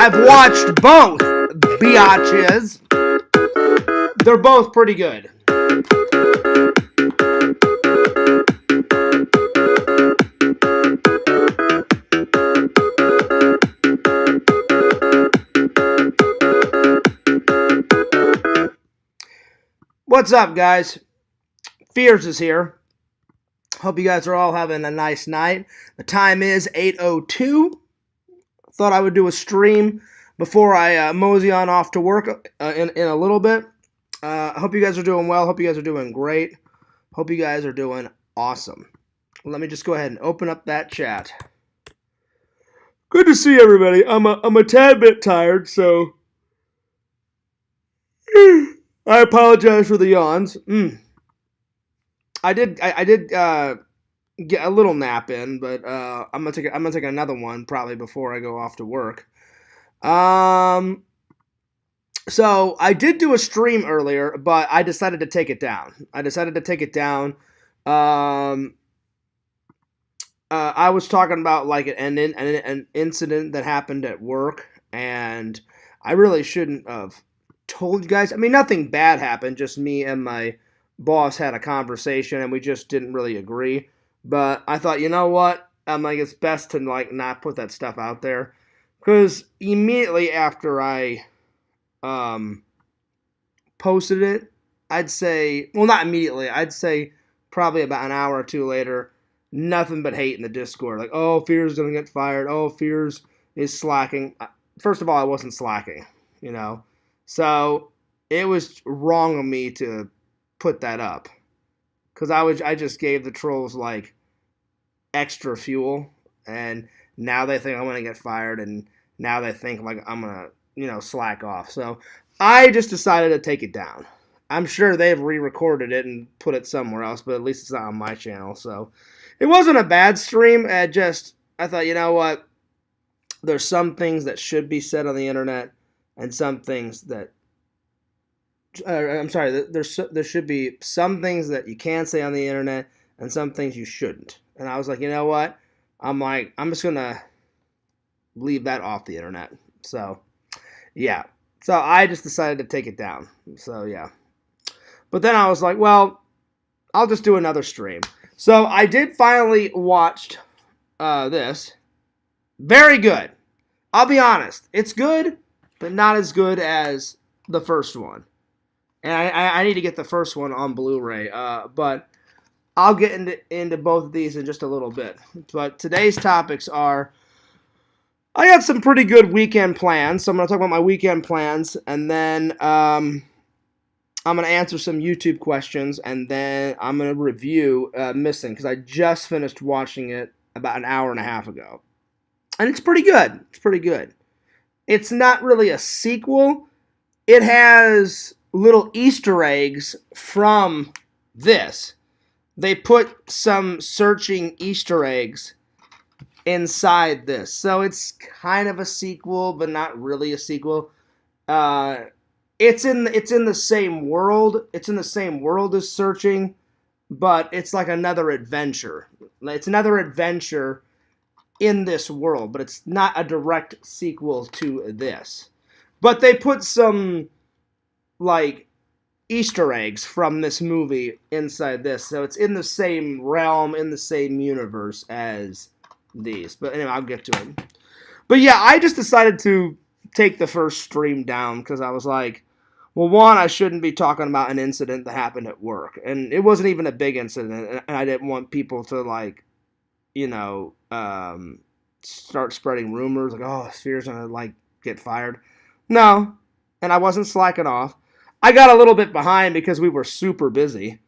I've watched both, biatches. They're both pretty good. What's up, guys? Fears is here. Hope you guys are all having a nice night. The time is 8:02. Thought I would do a stream before I mosey on off to work in a little bit. Hope you guys are doing well. Hope you guys are doing great. Hope you guys are doing awesome. Let me just go ahead and open up that chat. Good to see everybody. I'm a tad bit tired, so I apologize for the yawns. I did get a little nap in, but I'm gonna take another one probably before I go off to work. So I did do a stream earlier, but I decided to take it down. I was talking about like an incident that happened at work, and I really shouldn't have told you guys. I mean, nothing bad happened. Just me and my boss had a conversation, and we just didn't really agree. But I thought, you know what? I'm like, it's best to like not put that stuff out there, because immediately after I posted it, I'd say, well, not immediately, I'd say probably about an hour or two later, nothing but hate in the Discord. Like, oh, Fears gonna get fired. Oh, Fears is slacking. First of all, I wasn't slacking, you know. So it was wrong of me to put that up, because I just gave the trolls like extra fuel, and now they think I'm gonna get fired, and now they think like I'm gonna, you know, slack off. So I just decided to take it down. I'm sure they've re-recorded it and put it somewhere else, but at least it's not on my channel. So it wasn't a bad stream. I thought, you know what? There's some things that should be said on the internet, and some things that there should be some things that you can say on the internet, and some things you shouldn't. And I was like, you know what? I'm just gonna leave that off the internet. So yeah. So I just decided to take it down. So yeah. But then I was like, well, I'll just do another stream. So I did finally watch this. Very good. I'll be honest. It's good, but not as good as the first one. And I need to get the first one on Blu-ray. But I'll get into both of these in just a little bit. But today's topics are, I got some pretty good weekend plans. So I'm going to talk about my weekend plans. And then I'm going to answer some YouTube questions. And then I'm going to review Missing, because I just finished watching it about an hour and a half ago. And it's pretty good. It's pretty good. It's not really a sequel. It has little Easter eggs from this. They put some searching Easter eggs inside this. So it's kind of a sequel, but not really a sequel. It's in the same world. It's in the same world as Searching, but it's like another adventure. It's another adventure in this world, but it's not a direct sequel to this. But they put some like Easter eggs from this movie inside this, so it's in the same realm, in the same universe as these. But anyway, I'll get to it. But yeah, I just decided to take the first stream down because I was like, well, one, I shouldn't be talking about an incident that happened at work, and it wasn't even a big incident, and I didn't want people to like, you know, start spreading rumors like, oh, Sphere's gonna like get fired. No, and I wasn't slacking off. I got a little bit behind because we were super busy,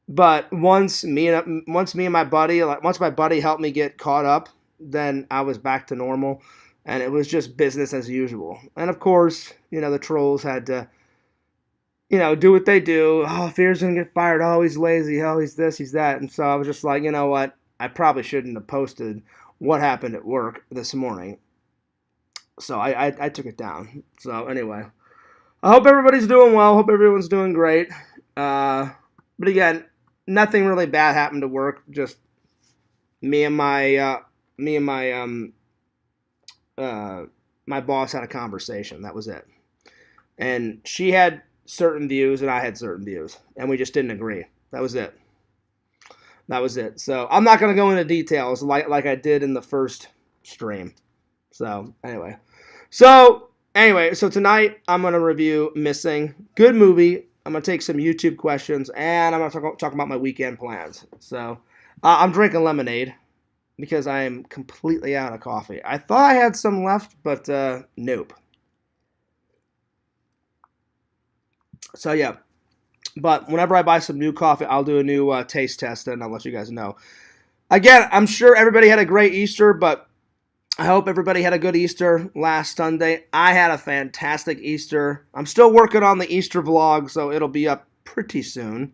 but once me and my buddy, once my buddy helped me get caught up, then I was back to normal, and it was just business as usual. And of course, you know, the trolls had to, you know, do what they do. Oh, Fear's gonna get fired. Oh, he's lazy. Oh, he's this, he's that. And so I was just like, you know what? I probably shouldn't have posted what happened at work this morning. So I took it down. So anyway, I hope everybody's doing well. Hope everyone's doing great. But again, nothing really bad happened to work. Just me and my my boss had a conversation. That was it. And she had certain views and I had certain views, and we just didn't agree. That was it. That was it. So I'm not going to go into details like I did in the first stream. So anyway, so tonight I'm going to review Missing. Good movie. I'm going to take some YouTube questions, and I'm going to talk about my weekend plans. So I'm drinking lemonade because I am completely out of coffee. I thought I had some left, but nope. So yeah, but whenever I buy some new coffee, I'll do a new taste test, and I'll let you guys know. Again, I'm sure everybody had a great Easter, but I hope everybody had a good Easter last Sunday. I had a fantastic Easter. I'm still working on the Easter vlog, so it'll be up pretty soon.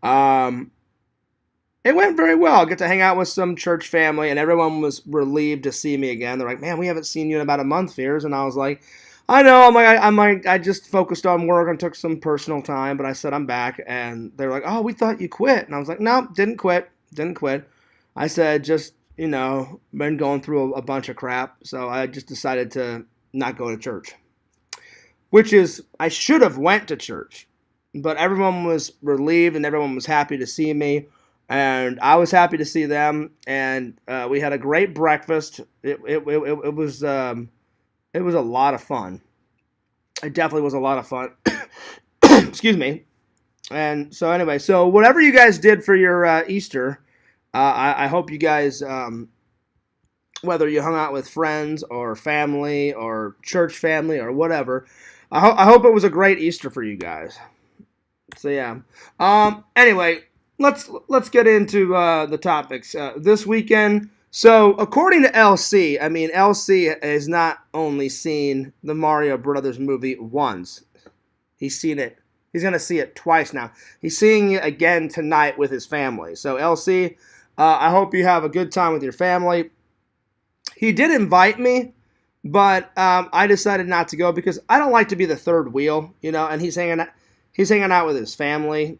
It went very well. I get to hang out with some church family, and everyone was relieved to see me again. They're like, "Man, we haven't seen you in about a month, Fears." And I was like, "I know. I just focused on work and took some personal time, but I said I'm back." And they were like, "Oh, we thought you quit." And I was like, "No, didn't quit. Didn't quit." I said, just, been going through a bunch of crap, so I just decided to not go to church. Which is, I should have went to church, but everyone was relieved and everyone was happy to see me, and I was happy to see them, and we had a great breakfast. It was a lot of fun. It definitely was a lot of fun. Excuse me. And so anyway, so whatever you guys did for your Easter, I hope you guys, whether you hung out with friends or family or church family or whatever, I hope it was a great Easter for you guys. So yeah. Anyway, let's get into the topics this weekend. So according to LC, LC has not only seen the Mario Brothers movie once. He's seen it. He's going to see it twice now. He's seeing it again tonight with his family. So LC, I hope you have a good time with your family. He did invite me, but I decided not to go because I don't like to be the third wheel, and he's hanging out with his family,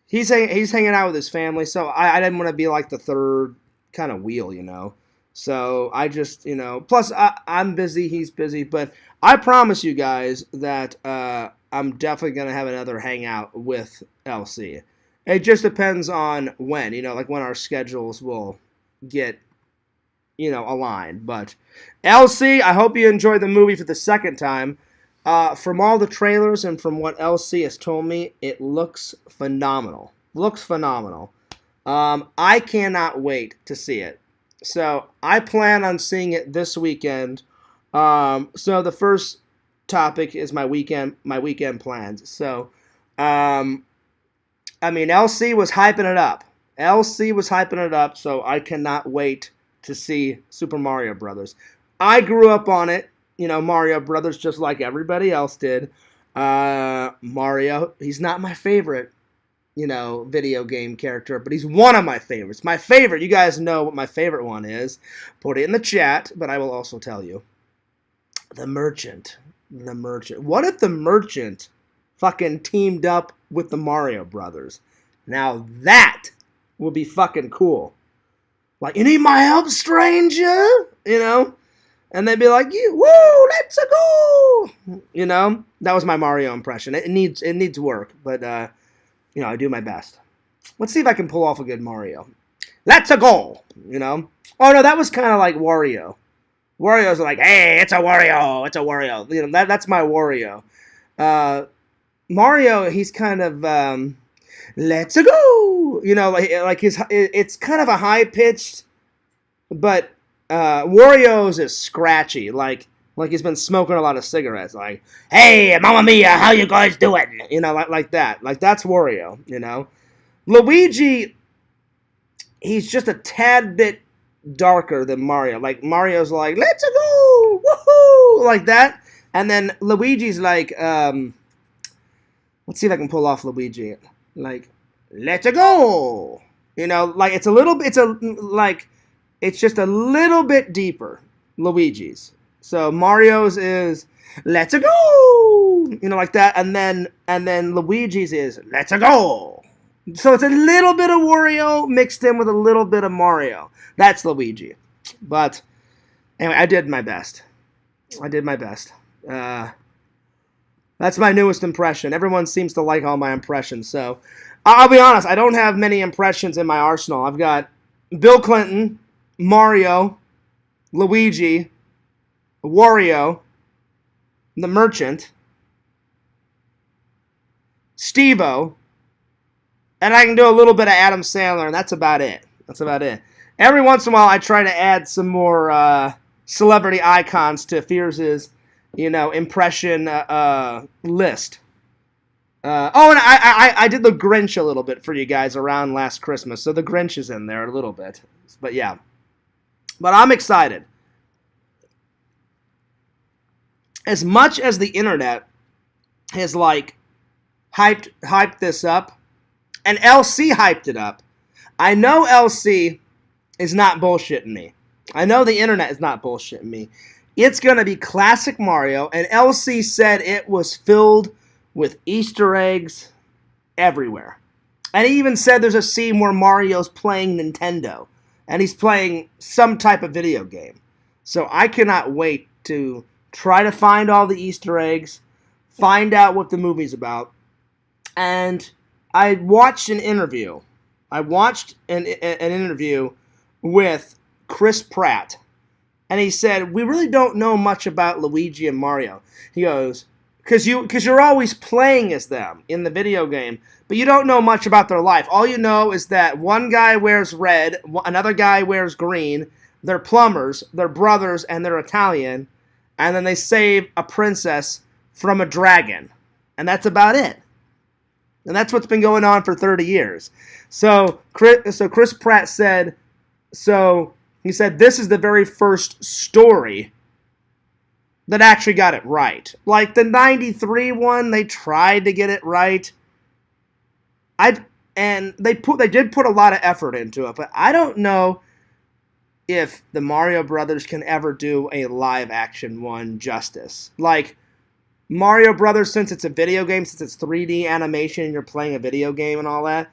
He's hanging out with his family, so I didn't want to be like the third kind of wheel, So I just, plus I'm busy, he's busy, but I promise you guys that I'm definitely going to have another hangout with LC. It just depends on when, like when our schedules will get, aligned. But LC, I hope you enjoyed the movie for the second time. From all the trailers and from what LC has told me, it looks phenomenal. Looks phenomenal. I cannot wait to see it. So I plan on seeing it this weekend. So the first topic is my weekend plans. So, LC was hyping it up. LC was hyping it up, so I cannot wait to see Super Mario Brothers. I grew up on it, Mario Brothers, just like everybody else did. Mario, he's not my favorite, video game character, but he's one of my favorites. My favorite, you guys know what my favorite one is. Put it in the chat, but I will also tell you. The Merchant. The Merchant. What if the Merchant fucking teamed up with the Mario Brothers? Now that would be fucking cool. Like, you need my help, stranger? And they'd be like, woo, let's go! That was my Mario impression. It needs work, but, I do my best. Let's see if I can pull off a good Mario. Let's go! Oh, no, that was kind of like Wario. Wario's like, hey, it's a Wario, it's a Wario. That's my Wario. Mario, he's kind of, let's go! Like it's kind of a high-pitched, but Wario's is scratchy, like he's been smoking a lot of cigarettes. Like, hey, Mamma Mia, how you guys doing? Like that. Like, that's Wario, Luigi, he's just a tad bit darker than Mario. Like, Mario's like, let's go! Woohoo! Like that. And then Luigi's like, let's see if I can pull off Luigi. Like, let's go! Like, it's just a little bit deeper, Luigi's. So Mario's is, let's go! Like that. And then Luigi's is, let's go! So it's a little bit of Wario mixed in with a little bit of Mario. That's Luigi. But anyway, I did my best. I did my best. That's my newest impression. Everyone seems to like all my impressions. So I'll be honest, I don't have many impressions in my arsenal. I've got Bill Clinton, Mario, Luigi, Wario, the Merchant, Steve-O, and I can do a little bit of Adam Sandler, and that's about it. That's about it. Every once in a while, I try to add some more celebrity icons to Fears' impression list. And I did the Grinch a little bit for you guys around last Christmas, so the Grinch is in there a little bit. But yeah. But I'm excited. As much as the internet has hyped this up, and LC hyped it up, I know LC is not bullshitting me. I know the internet is not bullshitting me. It's going to be classic Mario, and LC said it was filled with Easter eggs everywhere. And he even said there's a scene where Mario's playing Nintendo, and he's playing some type of video game. So I cannot wait to try to find all the Easter eggs, find out what the movie's about. And I watched an interview. I watched an interview with Chris Pratt. And he said, we really don't know much about Luigi and Mario. He goes, because you're always playing as them in the video game, but you don't know much about their life. All you know is that one guy wears red, another guy wears green, they're plumbers, they're brothers, and they're Italian, and then they save a princess from a dragon. And that's about it. And that's what's been going on for 30 years. So Chris Pratt said, he said, this is the very first story that actually got it right. Like the 93 one, they tried to get it right. And they did put a lot of effort into it, but I don't know if the Mario Brothers can ever do a live action one justice. Like Mario Brothers, since it's a video game, since it's 3D animation and you're playing a video game and all that,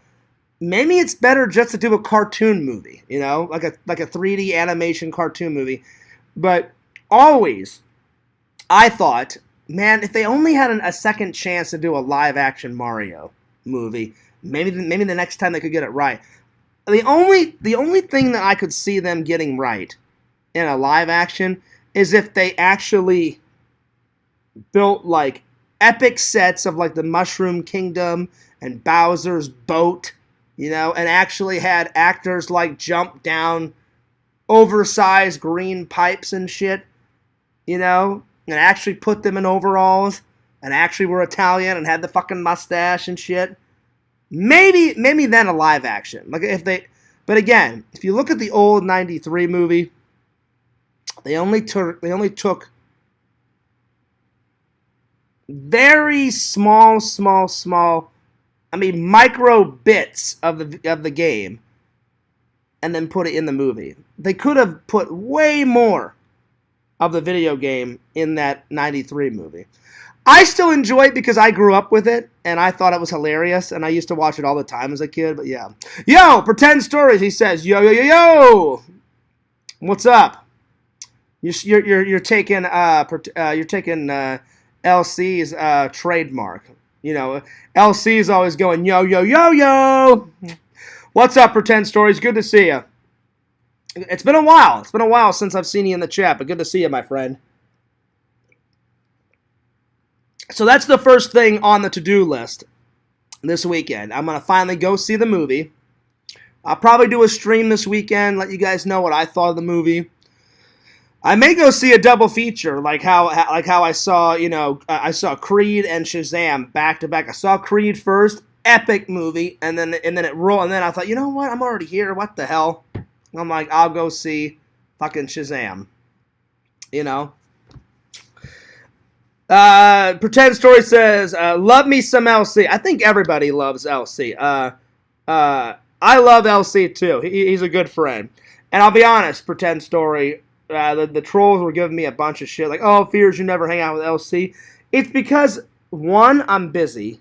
maybe it's better just to do a cartoon movie, like a 3D animation cartoon movie. But always, I thought, man, if they only had a second chance to do a live-action Mario movie, maybe the next time they could get it right. The only thing that I could see them getting right in a live-action is if they actually built like epic sets of like the Mushroom Kingdom and Bowser's boat, and actually had actors like jump down oversized green pipes and shit, and actually put them in overalls and actually were Italian and had the fucking mustache and shit. Maybe then a live action. But again, if you look at the old 93 movie, they only took very small, micro bits of the game and then put it in the movie. They could have put way more of the video game in that 93 movie. I still enjoy it because I grew up with it, and I thought it was hilarious, and I used to watch it all the time as a kid, but yeah. Yo, Pretend Stories, he says, yo. What's up? You're taking LC's trademark. LC's always going, yo. What's up, Pretend Stories? Good to see you. It's been a while. It's been a while since I've seen you in the chat, but good to see you, my friend. So that's the first thing on the to-do list this weekend. I'm going to finally go see the movie. I'll probably do a stream this weekend, let you guys know what I thought of the movie. I may go see a double feature, like how I saw, I saw Creed and Shazam back to back. I saw Creed first, epic movie, and then it rolled, and then I thought, you know what? I'm already here. What the hell? I'm like, I'll go see fucking Shazam. Pretend Story says, love me some LC. I think everybody loves LC. I love LC too. He's a good friend. And I'll be honest, Pretend Story, the trolls were giving me a bunch of shit. Like, oh, Fears, you never hang out with LC. It's because, one, I'm busy,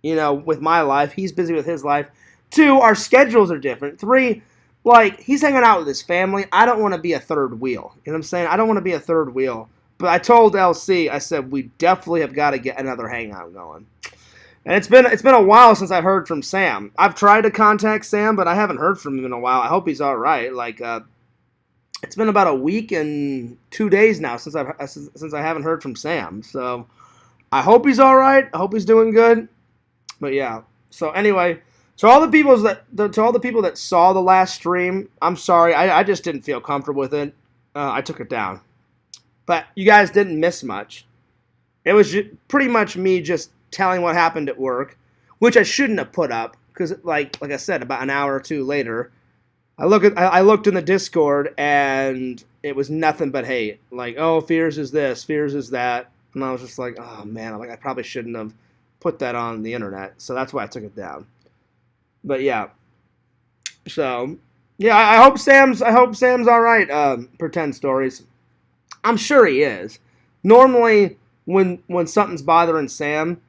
with my life. He's busy with his life. Two, our schedules are different. Three, like, he's hanging out with his family. I don't want to be a third wheel. You know what I'm saying? I don't want to be a third wheel. But I told LC, I said, we definitely have got to get another hangout going. And it's been a while since I heard from Sam. I've tried to contact Sam, but I haven't heard from him in a while. I hope he's all right. Like, it's been about a week and 2 days now since I haven't heard from Sam. So I hope he's all right. I hope he's doing good. But yeah. So anyway, to all the people that saw the last stream, I'm sorry. I just didn't feel comfortable with it. I took it down. But you guys didn't miss much. It was pretty much me just telling what happened at work, which I shouldn't have put up because, like I said, about an hour or two later, I looked in the Discord and it was nothing but hate. Like, oh, Fears is this, Fears is that, and I was just like, oh man, I probably shouldn't have put that on the internet. So that's why I took it down. But yeah, so yeah, I hope Sam's all right. Pretend stories. I'm sure he is. Normally, when something's bothering Sam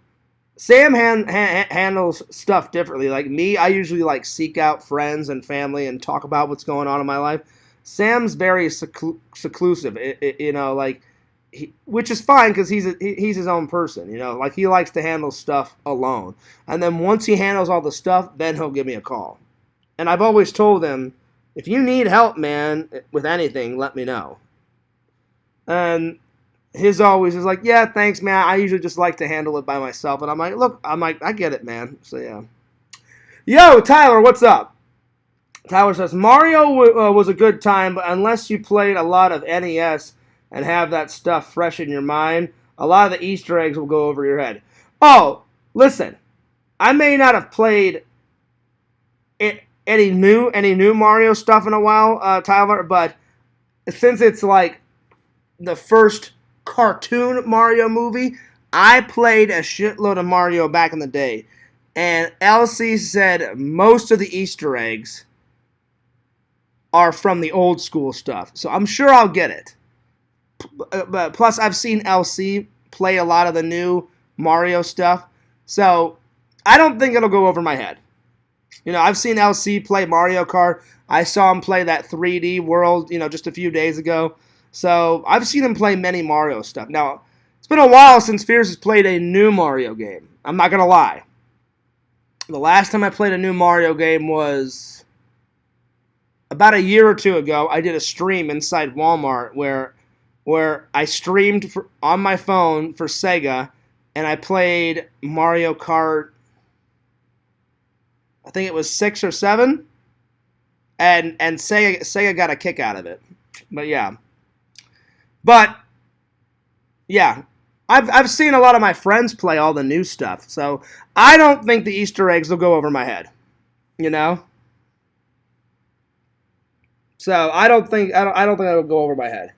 handles stuff differently. Like me, I usually like seek out friends and family and talk about what's going on in my life. Sam's very seclusive, you know, like, which is fine because he's his own person, you know. Like, he likes to handle stuff alone. And then once he handles all the stuff, then he'll give me a call. And I've always told him, if you need help, man, with anything, let me know. And his always is like, yeah, thanks, man. I usually just like to handle it by myself. And I'm like, look, I get it, man. So, yeah. Yo, Tyler, what's up? Tyler says, Mario was a good time, but unless you played a lot of NES and have that stuff fresh in your mind, a lot of the Easter eggs will go over your head. Oh, listen. I may not have played any new Mario stuff in a while, Tyler, but since it's like the first cartoon Mario movie, I played a shitload of Mario back in the day, and LC said most of the Easter eggs are from the old school stuff, so I'm sure I'll get it. But plus, I've seen LC play a lot of the new Mario stuff, so I don't think it'll go over my head. You know, I've seen LC play Mario Kart. I saw him play that 3D World, you know, just a few days ago. So I've seen him play many Mario stuff. Now, it's been a while since Fierce has played a new Mario game. I'm not going to lie. The last time I played a new Mario game was about a year or two ago. I did a stream inside Walmart where I streamed on my phone for Sega, and I played Mario Kart, I think it was 6 or 7, and Sega got a kick out of it. But yeah. But yeah, I've seen a lot of my friends play all the new stuff, so I don't think the Easter eggs will go over my head, you know. So I don't think it'll go over my head.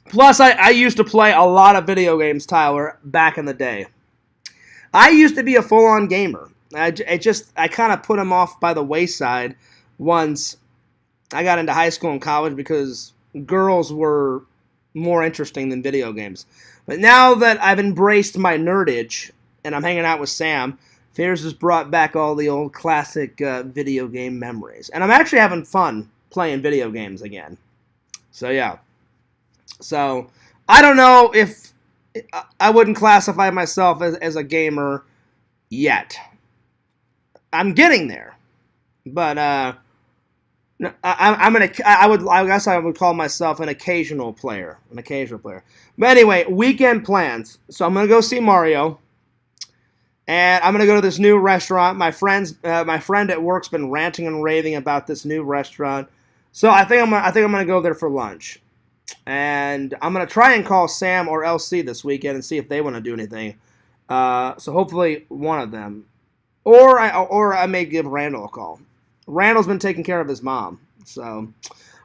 Plus, I used to play a lot of video games, Tyler, back in the day. I used to be a full-on gamer. I kind of put them off by the wayside once I got into high school and college because girls were more interesting than video games. But now that I've embraced my nerdage and I'm hanging out with Sam, Fears has brought back all the old classic video game memories. And I'm actually having fun playing video games again. So yeah. So I don't know if I wouldn't classify myself as a gamer yet. I'm getting there. But I guess I would call myself an occasional player. But anyway, weekend plans. So I'm gonna go see Mario, and I'm gonna go to this new restaurant. My friend at work's been ranting and raving about this new restaurant. So I think I'm gonna go there for lunch, and I'm gonna try and call Sam or LC this weekend and see if they want to do anything. So hopefully one of them, or I may give Randall a call. Randall's been taking care of his mom. So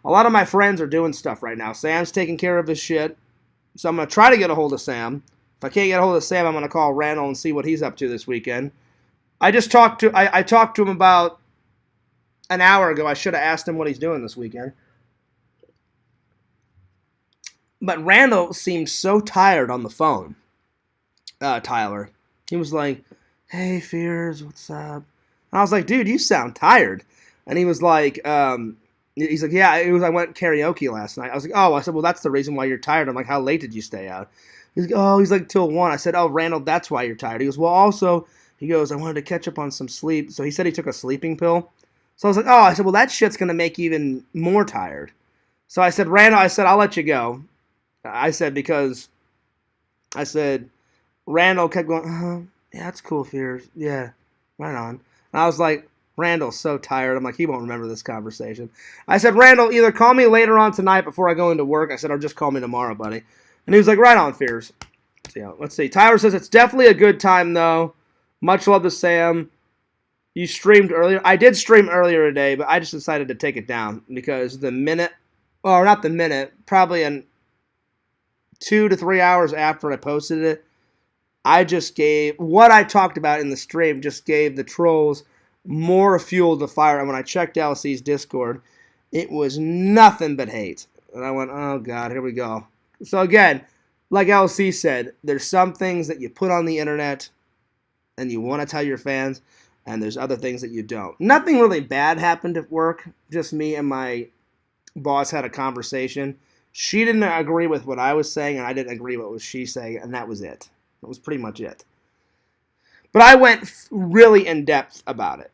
a lot of my friends are doing stuff right now. Sam's taking care of his shit. So I'm going to try to get a hold of Sam. If I can't get a hold of Sam, I'm going to call Randall and see what he's up to this weekend. I talked to him about an hour ago. I should have asked him what he's doing this weekend. But Randall seemed so tired on the phone, Tyler. He was like, hey, Fears, what's up? And I was like, dude, you sound tired. And he was like, he's like, yeah, I went karaoke last night. I was like, oh, I said, well, that's the reason why you're tired. I'm like, how late did you stay out? He's like, oh, he's like, till 1. I said, oh, Randall, that's why you're tired. He goes, well, also, he goes, I wanted to catch up on some sleep. So he said he took a sleeping pill. So I was like, oh, I said, well, that shit's going to make you even more tired. So I said, Randall, I said, I'll let you go. I said, because I said, Randall kept going, yeah, that's cool, Fears. Yeah, right on. And I was like, Randall's so tired. I'm like, he won't remember this conversation. I said, Randall, either call me later on tonight before I go into work. I said, or just call me tomorrow, buddy. And he was like, right on, Fears. So, let's see. Tyler says, it's definitely a good time, though. Much love to Sam. You streamed earlier. I did stream earlier today, but I just decided to take it down because the minute, or not the minute, probably in 2 to 3 hours after I posted it, I just gave, what I talked about in the stream just gave the trolls more fuel to fire. And when I checked LC's Discord, it was nothing but hate. And I went, oh God, here we go. So again, like LC said, there's some things that you put on the internet and you want to tell your fans, and there's other things that you don't. Nothing really bad happened at work. Just me and my boss had a conversation. She didn't agree with what I was saying, and I didn't agree with what she saying, and that was it. That was pretty much it. But I went really in depth about it.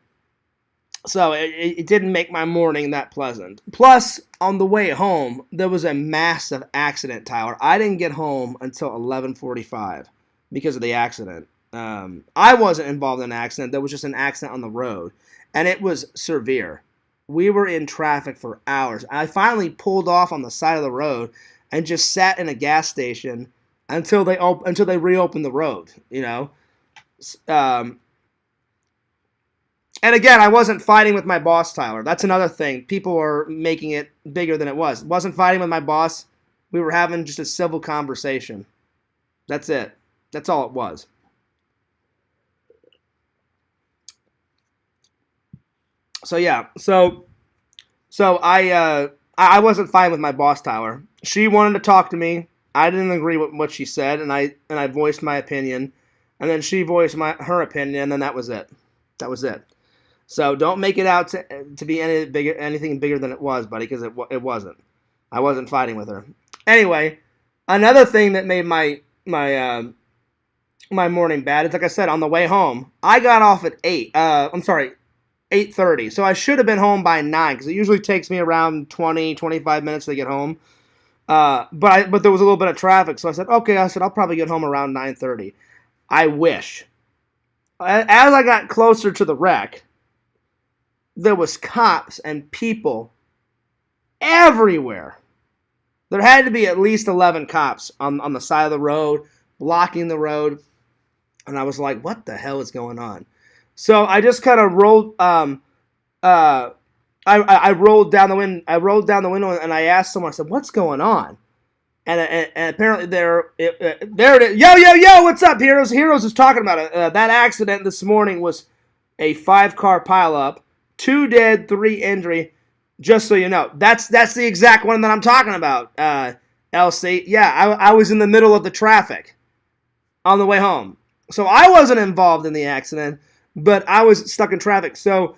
So it didn't make my morning that pleasant. Plus, on the way home, there was a massive accident, Tyler. I didn't get home until 11:45 because of the accident. I wasn't involved in an accident. There was just an accident on the road, and it was severe. We were in traffic for hours. I finally pulled off on the side of the road and just sat in a gas station until they reopened the road, you know. And again, I wasn't fighting with my boss, Tyler. That's another thing. People are making it bigger than it was. Wasn't fighting with my boss. We were having just a civil conversation. That's it. That's all it was. So yeah, so I wasn't fine with my boss, Tyler. She wanted to talk to me. I didn't agree with what she said, and I voiced my opinion, and then she voiced her opinion, and then that was it. That was it. So don't make it out to be anything bigger than it was, buddy, because it wasn't. I wasn't fighting with her. Anyway, another thing that made my morning bad is, like I said, on the way home, I got off at 8:30. So I should have been home by 9 because it usually takes me around 20, 25 minutes to get home. But there was a little bit of traffic, so I said, okay. I said I'll probably get home around 9:30. I wish. As I got closer to the wreck, there was cops and people everywhere. There had to be at least 11 cops on the side of the road, blocking the road. And I was like, what the hell is going on? So I just kind of rolled. I rolled down the window. I rolled down the window and I asked someone. I said, "What's going on?" And apparently there it is. Yo! What's up, Heroes? Heroes is talking about it. That accident this morning was a 5-car pileup, 2 dead, 3 injury. Just so you know, that's the exact one that I'm talking about. LC, yeah, I was in the middle of the traffic on the way home, so I wasn't involved in the accident, but I was stuck in traffic. So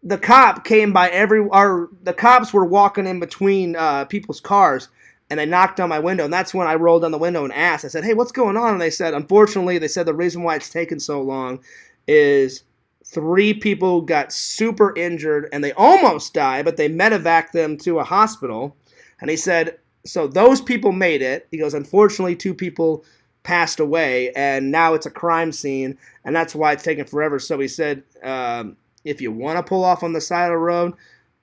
the cop came by the cops were walking in between people's cars, and they knocked on my window, and that's when I rolled down the window and asked. I said, hey, what's going on? And they said, unfortunately, the reason why it's taken so long is 3 people got super injured, and they almost died, but they medevaced them to a hospital. And he said, so those people made it. He goes, unfortunately, 2 people passed away, and now it's a crime scene, and that's why it's taking forever. So he said, if you want to pull off on the side of the road,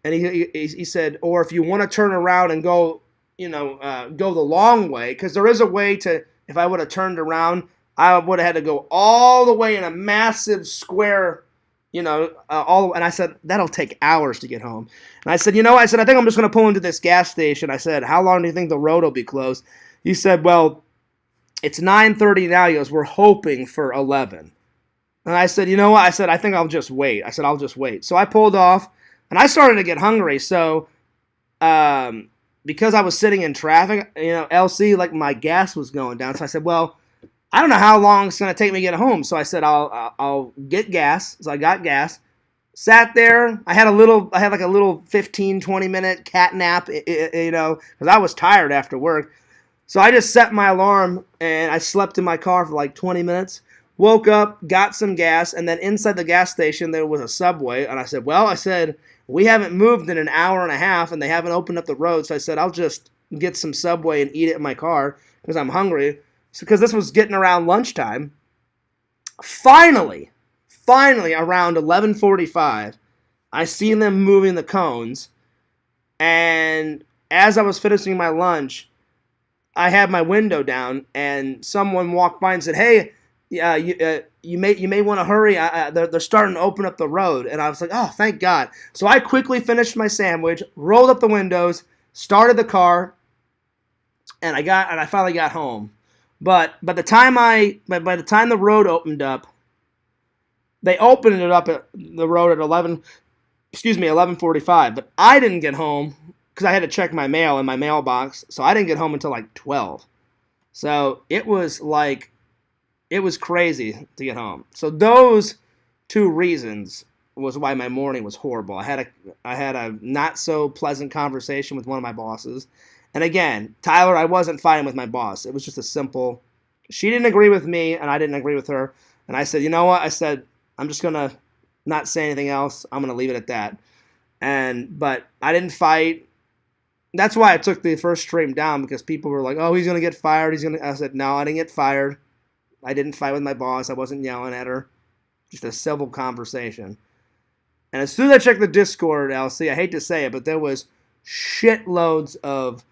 and he said, or if you want to turn around and go, go the long way, because there is a way to, if I would have turned around, I would have had to go all the way in a massive square, and I said, that'll take hours to get home. And I said, I think I'm just going to pull into this gas station. I said, how long do you think the road will be closed? He said, well, it's 9:30 now. He goes, we're hoping for 11. And I said, you know what? I said, I think I'll just wait. I said, I'll just wait. So I pulled off, and I started to get hungry. So, because I was sitting in traffic, LC, like my gas was going down. So I said, well, I don't know how long it's going to take me to get home. So I said, I'll get gas. So I got gas. Sat there. I had like a little 15, 20-minute cat nap, because I was tired after work. So I just set my alarm and I slept in my car for like 20 minutes. Woke up, got some gas, and then inside the gas station there was a Subway. And I said, we haven't moved in an hour and a half and they haven't opened up the road. So I said, I'll just get some Subway and eat it in my car because I'm hungry. Because this was getting around lunchtime. Finally, around 11:45, I seen them moving the cones. And as I was finishing my lunch, I had my window down, and someone walked by and said, "Hey, you may want to hurry. They're starting to open up the road." And I was like, "Oh, thank God!" So I quickly finished my sandwich, rolled up the windows, started the car, and I finally got home. But by the time the road opened up, they opened it up at the road at 11:45. But I didn't get home because I had to check my mail in my mailbox, so I didn't get home until like 12. So it was crazy to get home. So those two reasons was why my morning was horrible. I had a not so pleasant conversation with one of my bosses. And again, Tyler, I wasn't fighting with my boss. It was just a simple, she didn't agree with me and I didn't agree with her. And I said, you know what? I said, I'm just going to not say anything else. I'm going to leave it at that. But I didn't fight. That's why I took the first stream down, because people were like, oh, he's going to get fired. I said, no, I didn't get fired. I didn't fight with my boss. I wasn't yelling at her. Just a civil conversation. And as soon as I checked the Discord, LC, I hate to say it, but there was shitloads of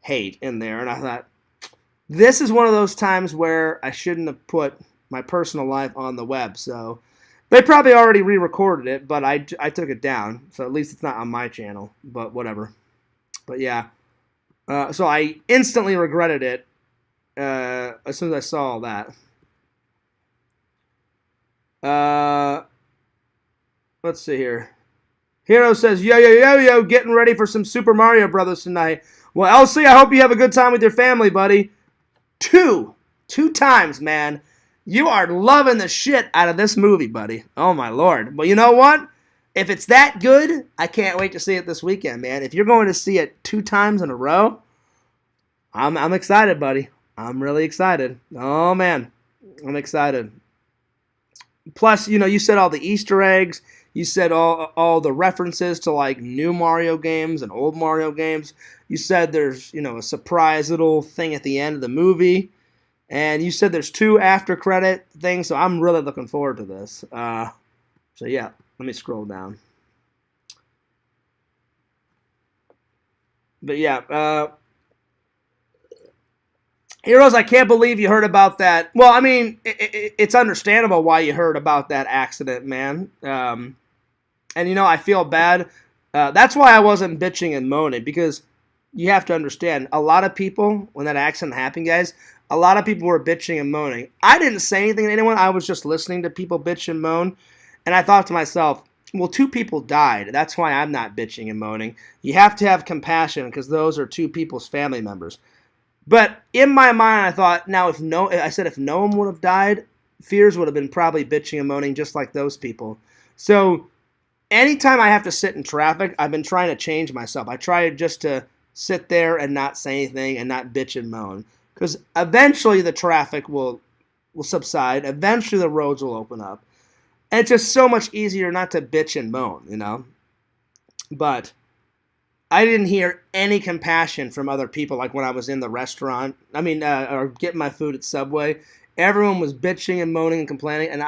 hate in there. And I thought, this is one of those times where I shouldn't have put my personal life on the web. So they probably already re-recorded it, but I took it down. So at least it's not on my channel, but whatever. But yeah. So I instantly regretted it as soon as I saw all that. Let's see here. Hero says, yo, getting ready for some Super Mario Brothers tonight. Well, LC, I hope you have a good time with your family, buddy. Two times, man. You are loving the shit out of this movie, buddy. Oh, my Lord. Well, you know what? If it's that good, I can't wait to see it this weekend, man. If you're going to see it 2 times in a row, I'm excited, buddy. I'm really excited. Oh, man. I'm excited. Plus, you said all the Easter eggs. You said all the references to, like, new Mario games and old Mario games. You said there's, a surprise little thing at the end of the movie. And you said there's 2 after-credit things, so I'm really looking forward to this. So, yeah, let me scroll down. But, yeah, Heroes, I can't believe you heard about that. Well, I mean, it's understandable why you heard about that accident, man. And, I feel bad. That's why I wasn't bitching and moaning, because you have to understand, a lot of people, when that accident happened, guys, a lot of people were bitching and moaning. I didn't say anything to anyone. I was just listening to people bitch and moan. And I thought to myself, well, 2 people died. That's why I'm not bitching and moaning. You have to have compassion, because those are 2 people's family members. But in my mind, I thought, now if no one would have died, Fears would have been probably bitching and moaning just like those people. So anytime I have to sit in traffic, I've been trying to change myself. I try just to sit there and not say anything and not bitch and moan. Because eventually the traffic will subside. Eventually the roads will open up. And it's just so much easier not to bitch and moan, But I didn't hear any compassion from other people, like when I was in the restaurant. Or getting my food at Subway. Everyone was bitching and moaning and complaining. And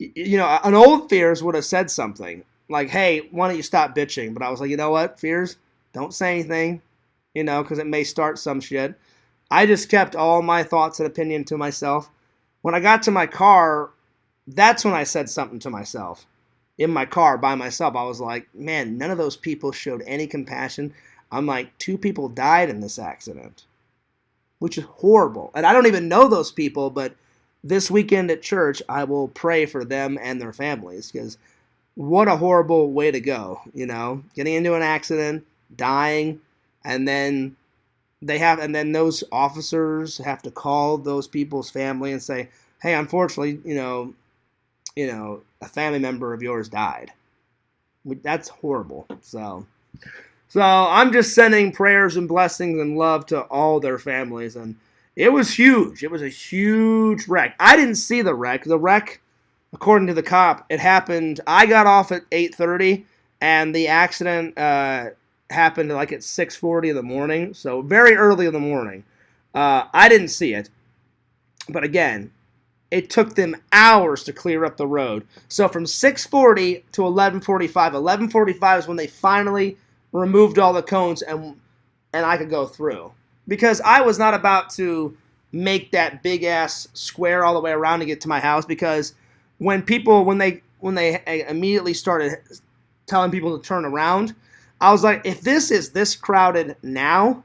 an old Fears would have said something. Like, hey, why don't you stop bitching? But I was like, you know what, Fears? Don't say anything, because it may start some shit. I just kept all my thoughts and opinion to myself. When I got to my car, that's when I said something to myself. In my car by myself, I was like, man, none of those people showed any compassion. I'm like, 2 people died in this accident, which is horrible. And I don't even know those people, but this weekend at church, I will pray for them and their families, because what a horrible way to go, getting into an accident, dying, and then those officers have to call those people's family and say, hey, unfortunately, a family member of yours died. That's horrible. So I'm just sending prayers and blessings and love to all their families. And it was huge. It was a huge wreck. I didn't see the wreck. The wreck, according to the cop, it happened. I got off at 8:30, and the accident happened like at 6:40 in the morning. So very early in the morning. I didn't see it. But again, it took them hours to clear up the road. So from 6:40 to 11:45. 11:45 is when they finally removed all the cones and I could go through. Because I was not about to make that big ass square all the way around to get to my house. Because when they immediately started telling people to turn around, I was like, if this is this crowded now,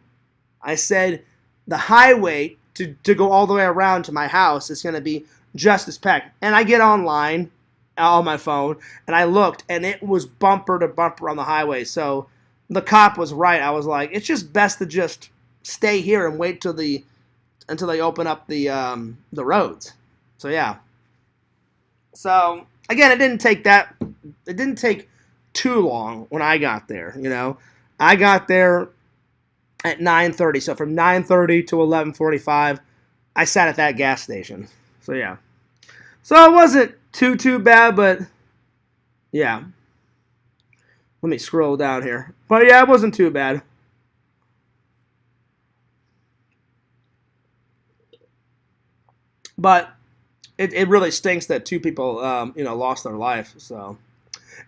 I said the highway to go all the way around to my house is going to be just as packed. And I get online on my phone, and I looked, and it was bumper to bumper on the highway. So the cop was right. I was like, it's just best to just stay here and wait until they open up the roads. So yeah. So again, it didn't take too long when I got there. I got there at 9:30. So from 9:30 to 11:45, I sat at that gas station. So yeah. So it wasn't too bad, but yeah. Let me scroll down here. But yeah, it wasn't too bad. But it really stinks that two people lost their life. So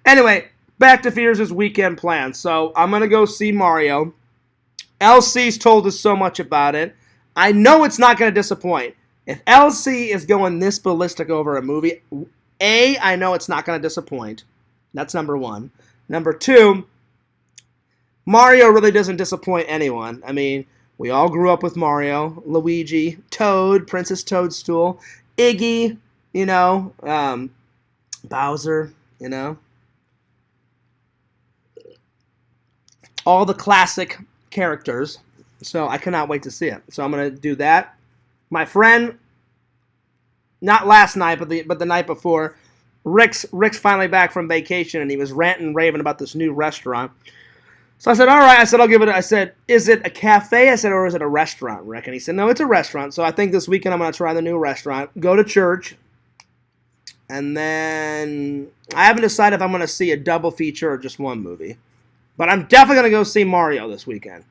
anyway, back to Fears' weekend plans. So I'm gonna go see Mario. LC's told us so much about it. I know it's not going to disappoint. If LC is going this ballistic over a movie, I know it's not going to disappoint. That's number one. Number two, Mario really doesn't disappoint anyone. I mean, we all grew up with Mario, Luigi, Toad, Princess Toadstool, Iggy, Bowser, all the classic characters. So I cannot wait to see it. So I'm going to do that. My friend, not last night, but the night before, Rick's finally back from vacation, and he was ranting and raving about this new restaurant. So I said, all right. I said, I'll give it. I said, is it a cafe? I said, or is it a restaurant, Rick? And he said, no, it's a restaurant. So I think this weekend I'm going to try the new restaurant, go to church, and then I haven't decided if I'm going to see a double feature or just one movie. But I'm definitely going to go see Mario this weekend.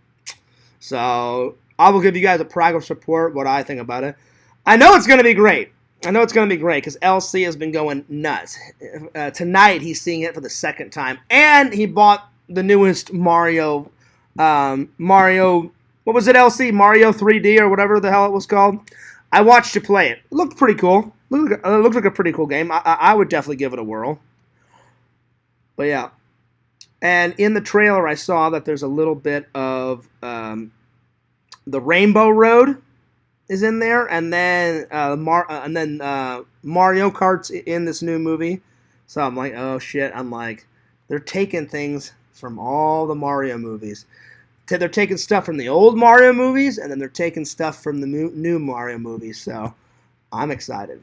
So I will give you guys a progress report, what I think about it. I know it's going to be great. Because LC has been going nuts. Tonight he's seeing it for the second time. And he bought the newest Mario, what was it, LC? Mario 3D or whatever the hell it was called. I watched you play it. It looked pretty cool. It looked like a pretty cool game. I would definitely give it a whirl. But yeah. And in the trailer, I saw that there's a little bit of the Rainbow Road is in there, and then Mario Kart's in this new movie. So I'm like, oh shit! I'm like, they're taking things from all the Mario movies. They're taking stuff from the old Mario movies, and then they're taking stuff from the new Mario movies. So I'm excited.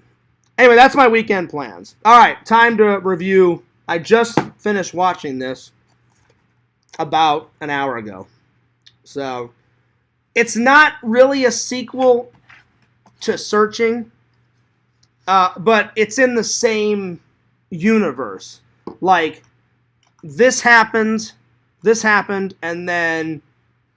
Anyway, that's my weekend plans. All right, time to review. I just finished watching this about an hour ago. So it's not really a sequel to Searching, but it's in the same universe. Like, this happened, and then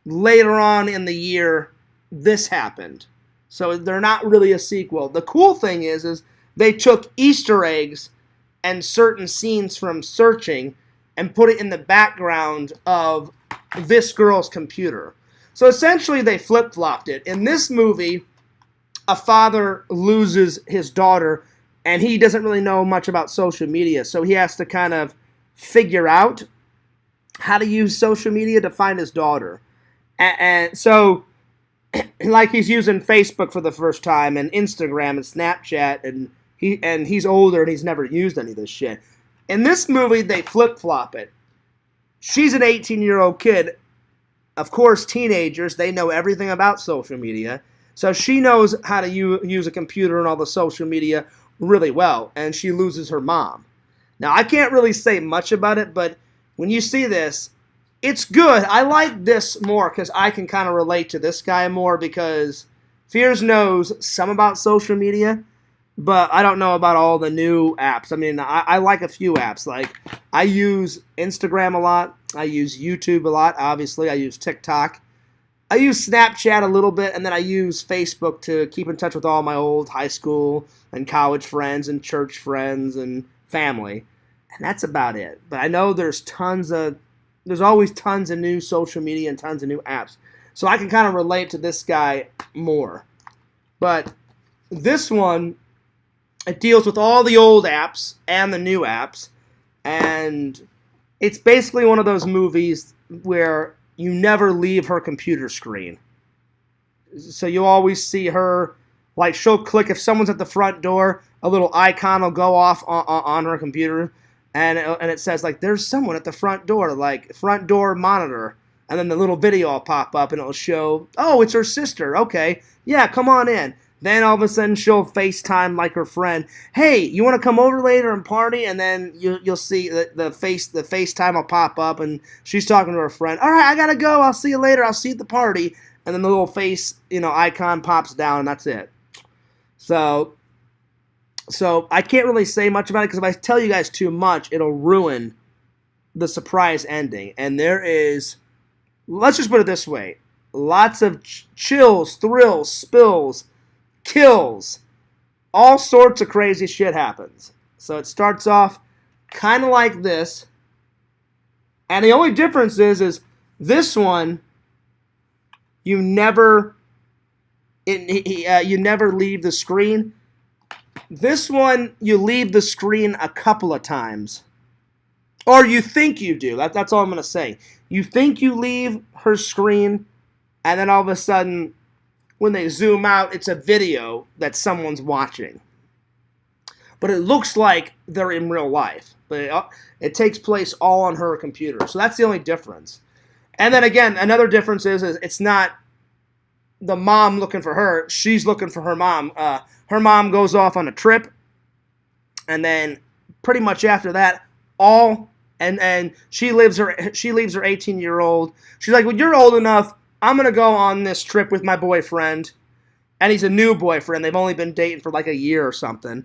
later on in the year, this happened. So they're not really a sequel. The cool thing is they took Easter eggs and certain scenes from Searching and put it in the background of this girl's computer. So essentially they flip-flopped it. In this movie, a father loses his daughter, and he doesn't really know much about social media, so he has to kind of figure out how to use social media to find his daughter. And so, like, he's using Facebook for the first time, and Instagram and Snapchat, and he's older and he's never used any of this shit. In this movie, they flip-flop it. She's an 18-year-old kid. Of course, teenagers, they know everything about social media. So she knows how to use a computer and all the social media really well, and she loses her mom. Now, I can't really say much about it, but when you see this, it's good. I like this more because I can kind of relate to this guy more because Fears knows some about social media, but I don't know about all the new apps. I mean, I like a few apps. Like, I use Instagram a lot. I use YouTube a lot, obviously. I use TikTok. I use Snapchat a little bit, and then I use Facebook to keep in touch with all my old high school and college friends and church friends and family. And that's about it. But I know there's always tons of new social media and tons of new apps. So I can kind of relate to this guy more. But this one, it deals with all the old apps and the new apps. And it's basically one of those movies where you never leave her computer screen. So you always see her, like, she'll click, if someone's at the front door, a little icon will go off on her computer, and it says, like, there's someone at the front door, like, front door monitor, and then the little video will pop up, and it'll show, oh, it's her sister, okay, yeah, come on in. Then all of a sudden she'll FaceTime like her friend. Hey, you want to come over later and party? And then you'll see the FaceTime will pop up, and she's talking to her friend. All right, I gotta go. I'll see you later. I'll see you at the party. And then the little face, icon pops down, and that's it. So I can't really say much about it because if I tell you guys too much, it'll ruin the surprise ending. And there is, let's just put it this way, lots of chills, thrills, spills, kills, all sorts of crazy shit happens. So it starts off kind of like this, and the only difference is this one you never leave the screen. This one you leave the screen a couple of times, or you think you do. That's all I'm gonna say. You think you leave her screen, and then all of a sudden, when they zoom out, it's a video that someone's watching. But it looks like they're in real life. But it takes place all on her computer. So that's the only difference. And then again, another difference is it's not the mom looking for her. She's looking for her mom. Her mom goes off on a trip. And then pretty much after that, and she leaves her 18-year-old. She's like, well, you're old enough. I'm going to go on this trip with my boyfriend, and he's a new boyfriend. They've only been dating for like a year or something.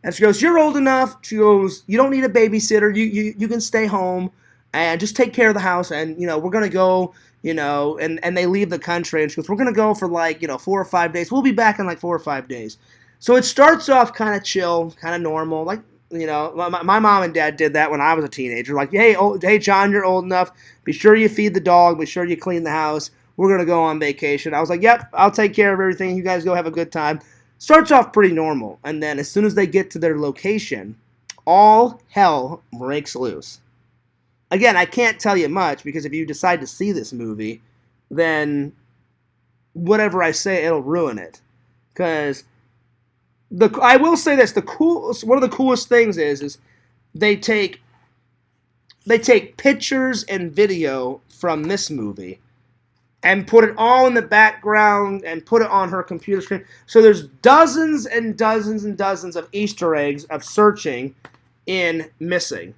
And she goes, you're old enough. She goes, you don't need a babysitter. You can stay home and just take care of the house. And, we're going to go, and they leave the country. And she goes, we're going to go for like, 4 or 5 days. We'll be back in like 4 or 5 days. So it starts off kind of chill, kind of normal. Like, my mom and dad did that when I was a teenager. Like, hey, John, you're old enough. Be sure you feed the dog. Be sure you clean the house. We're going to go on vacation. I was like, yep, I'll take care of everything. You guys go have a good time. Starts off pretty normal. And then as soon as they get to their location, all hell breaks loose. Again, I can't tell you much because if you decide to see this movie, then whatever I say, it'll ruin it. Because I will say this, one of the coolest things is they take pictures and video from this movie and put it all in the background and put it on her computer screen. So there's dozens and dozens and dozens of Easter eggs of searching in Missing.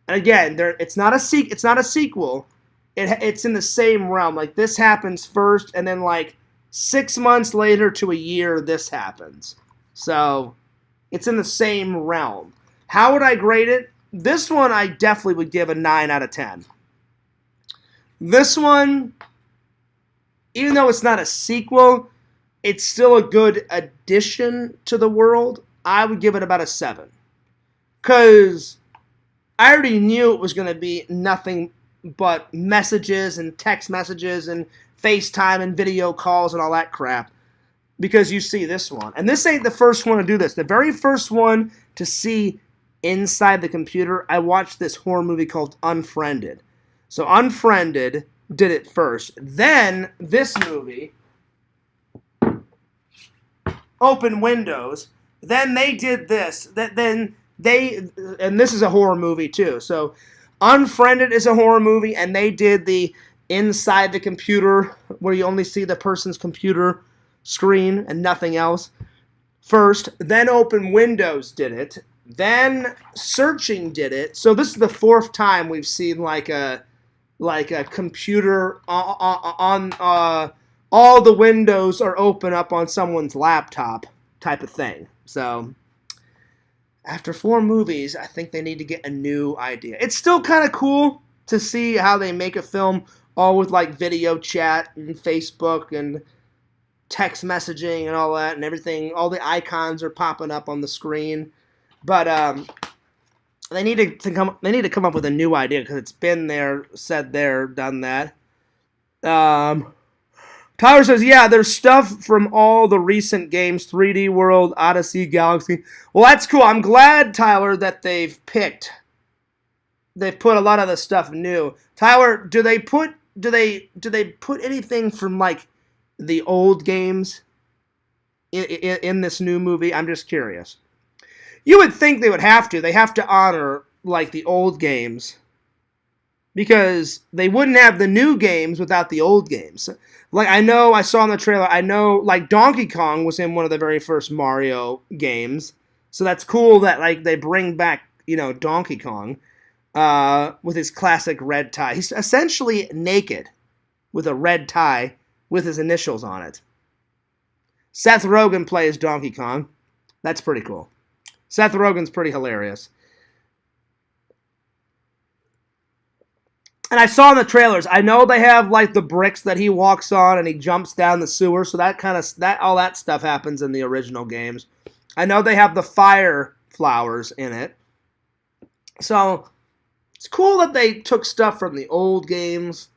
And again, it's not a sequel. It's in the same realm. Like, this happens first, and then like 6 months later to a year, this happens. So it's in the same realm. How would I grade it? This one I definitely would give a 9 out of 10. This one, even though it's not a sequel, it's still a good addition to the world. I would give it about a 7. Because I already knew it was going to be nothing but messages and text messages and FaceTime and video calls and all that crap. Because you see this one. And this ain't the first one to do this. The very first one to see inside the computer, I watched this horror movie called Unfriended. So Unfriended did it first. Then this movie, Open Windows, then they did this. And this is a horror movie too. So Unfriended is a horror movie, and they did the inside the computer where you only see the person's computer screen and nothing else. first, then Open Windows did it, then Searching did it. So this is the 4th time we've seen like a computer on all the windows are open up on someone's laptop type of thing. So after 4 movies, I think they need to get a new idea. It's still kind of cool to see how they make a film all with like video chat and Facebook and text messaging and all that and everything. All the icons are popping up on the screen. But they need to come up with a new idea because it's been there, said there, done that. Tyler says, yeah, there's stuff from all the recent games, 3D World, Odyssey, Galaxy. Well, that's cool. I'm glad, Tyler, that they've put a lot of the stuff new. Tyler, do they put anything from like the old games in this new movie? I'm just curious. You would think they would have to. They have to honor like the old games because they wouldn't have the new games without the old games. Like I saw in the trailer, like Donkey Kong was in one of the very first Mario games. So that's cool that like they bring back, Donkey Kong with his classic red tie. He's essentially naked with a red tie with his initials on it. Seth Rogen plays Donkey Kong. That's pretty cool. Seth Rogen's pretty hilarious. And I saw in the trailers, I know they have like the bricks that he walks on and he jumps down the sewer, so all that stuff happens in the original games. I know they have the fire flowers in it. So it's cool that they took stuff from the old games.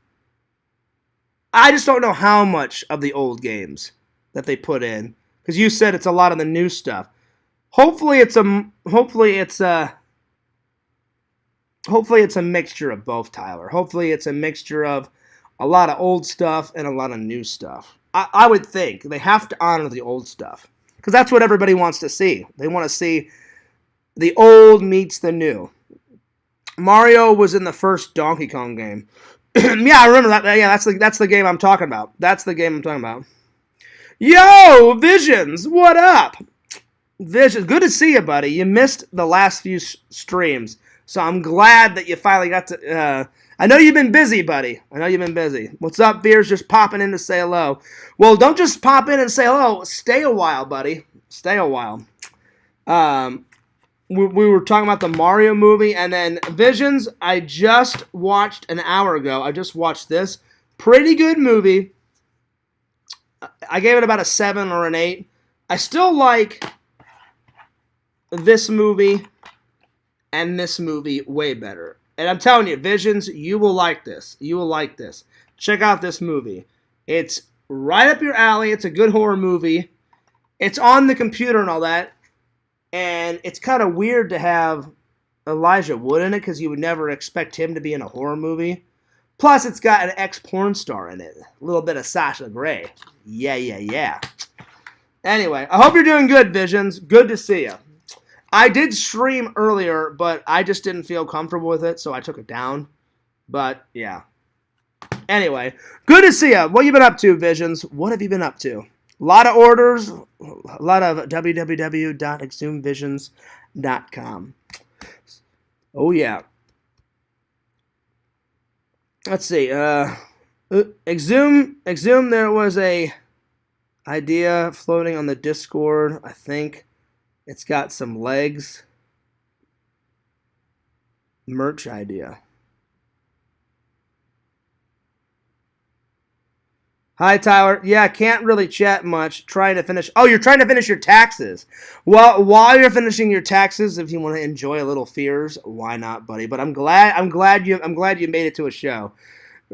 I just don't know how much of the old games that they put in, because you said it's a lot of the new stuff. Hopefully it's a mixture of both, Tyler. Hopefully it's a mixture of a lot of old stuff and a lot of new stuff. I would think they have to honor the old stuff because that's what everybody wants to see. They want to see the old meets the new. Mario was in the first Donkey Kong game. Yeah, I remember that. Yeah, that's the game I'm talking about. That's the game I'm talking about. Yo, Visions, what up? Visions, good to see you, buddy. You missed the last few streams, so I'm glad that you finally got to... I know you've been busy, buddy. I know you've been busy. What's up, Beers? Just popping in to say hello. Well, don't just pop in and say hello. Stay a while, buddy. Stay a while. We were talking about the Mario movie, and then Visions, I just watched an hour ago. I just watched this. Pretty good movie. I gave it about a 7 or an 8. I still like this movie and this movie way better. And I'm telling you, Visions, you will like this. You will like this. Check out this movie. It's right up your alley. It's a good horror movie. It's on the computer and all that. And it's kind of weird to have Elijah Wood in it because you would never expect him to be in a horror movie. Plus, it's got an ex-porn star in it. A little bit of Sasha Grey. Yeah. Anyway, I hope you're doing good, Visions. Good to see you. I did stream earlier, but I just didn't feel comfortable with it, so I took it down. But, yeah. Anyway, good to see you. What have you been up to, Visions? What have you been up to? A lot of orders, a lot of www.exhumevisions.com. Oh, yeah. Let's see. Exhume, there was a idea floating on the Discord, I think. It's got some legs. Merch idea. Hi, Tyler. Yeah, can't really chat much. Trying to finish. Oh, you're trying to finish your taxes. Well, while you're finishing your taxes, if you want to enjoy a little Fears, why not, buddy? But I'm glad you made it to a show.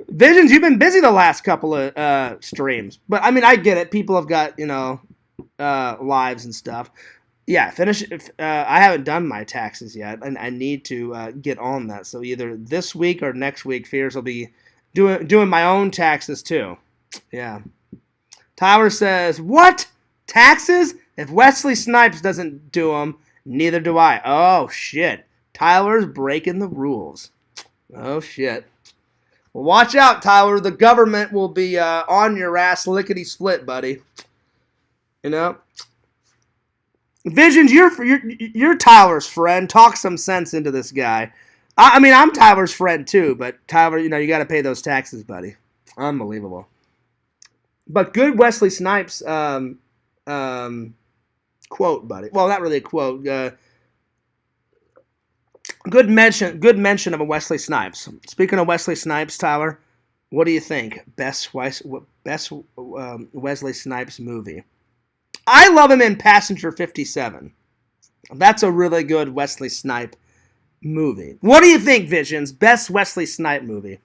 Visions, you've been busy the last couple of streams, but I mean, I get it. People have got lives and stuff. Yeah, finish. I haven't done my taxes yet, and I need to get on that. So either this week or next week, Fears will be doing my own taxes too. Yeah. Tyler says, "What taxes? If Wesley Snipes doesn't do them, neither do I." Oh shit! Tyler's breaking the rules. Oh shit! Well, watch out, Tyler. The government will be on your ass lickety split, buddy. You know. Visions, you're Tyler's friend. Talk some sense into this guy. I mean, I'm Tyler's friend too, but Tyler, you got to pay those taxes, buddy. Unbelievable. But good Wesley Snipes quote, buddy. Well, not really a quote. Good mention of a Wesley Snipes. Speaking of Wesley Snipes, Tyler, what do you think? Best Wesley Snipes movie. I love him in Passenger 57. That's a really good Wesley Snipe movie. What do you think, Visions? Best Wesley Snipe movie.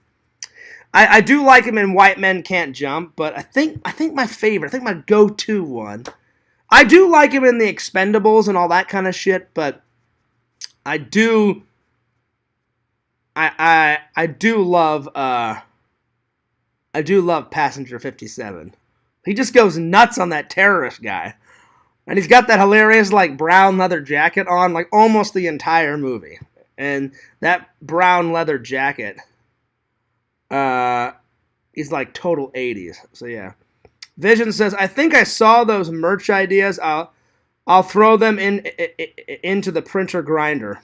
I do like him in White Men Can't Jump, but I think my favorite, I think my go-to one. I do like him in The Expendables and all that kind of shit, but I do love Passenger 57. He just goes nuts on that terrorist guy. And he's got that hilarious like brown leather jacket on like almost the entire movie. And that brown leather jacket is like total 80s. So yeah. Vision says, I think I saw those merch ideas. I'll throw them into the printer grinder.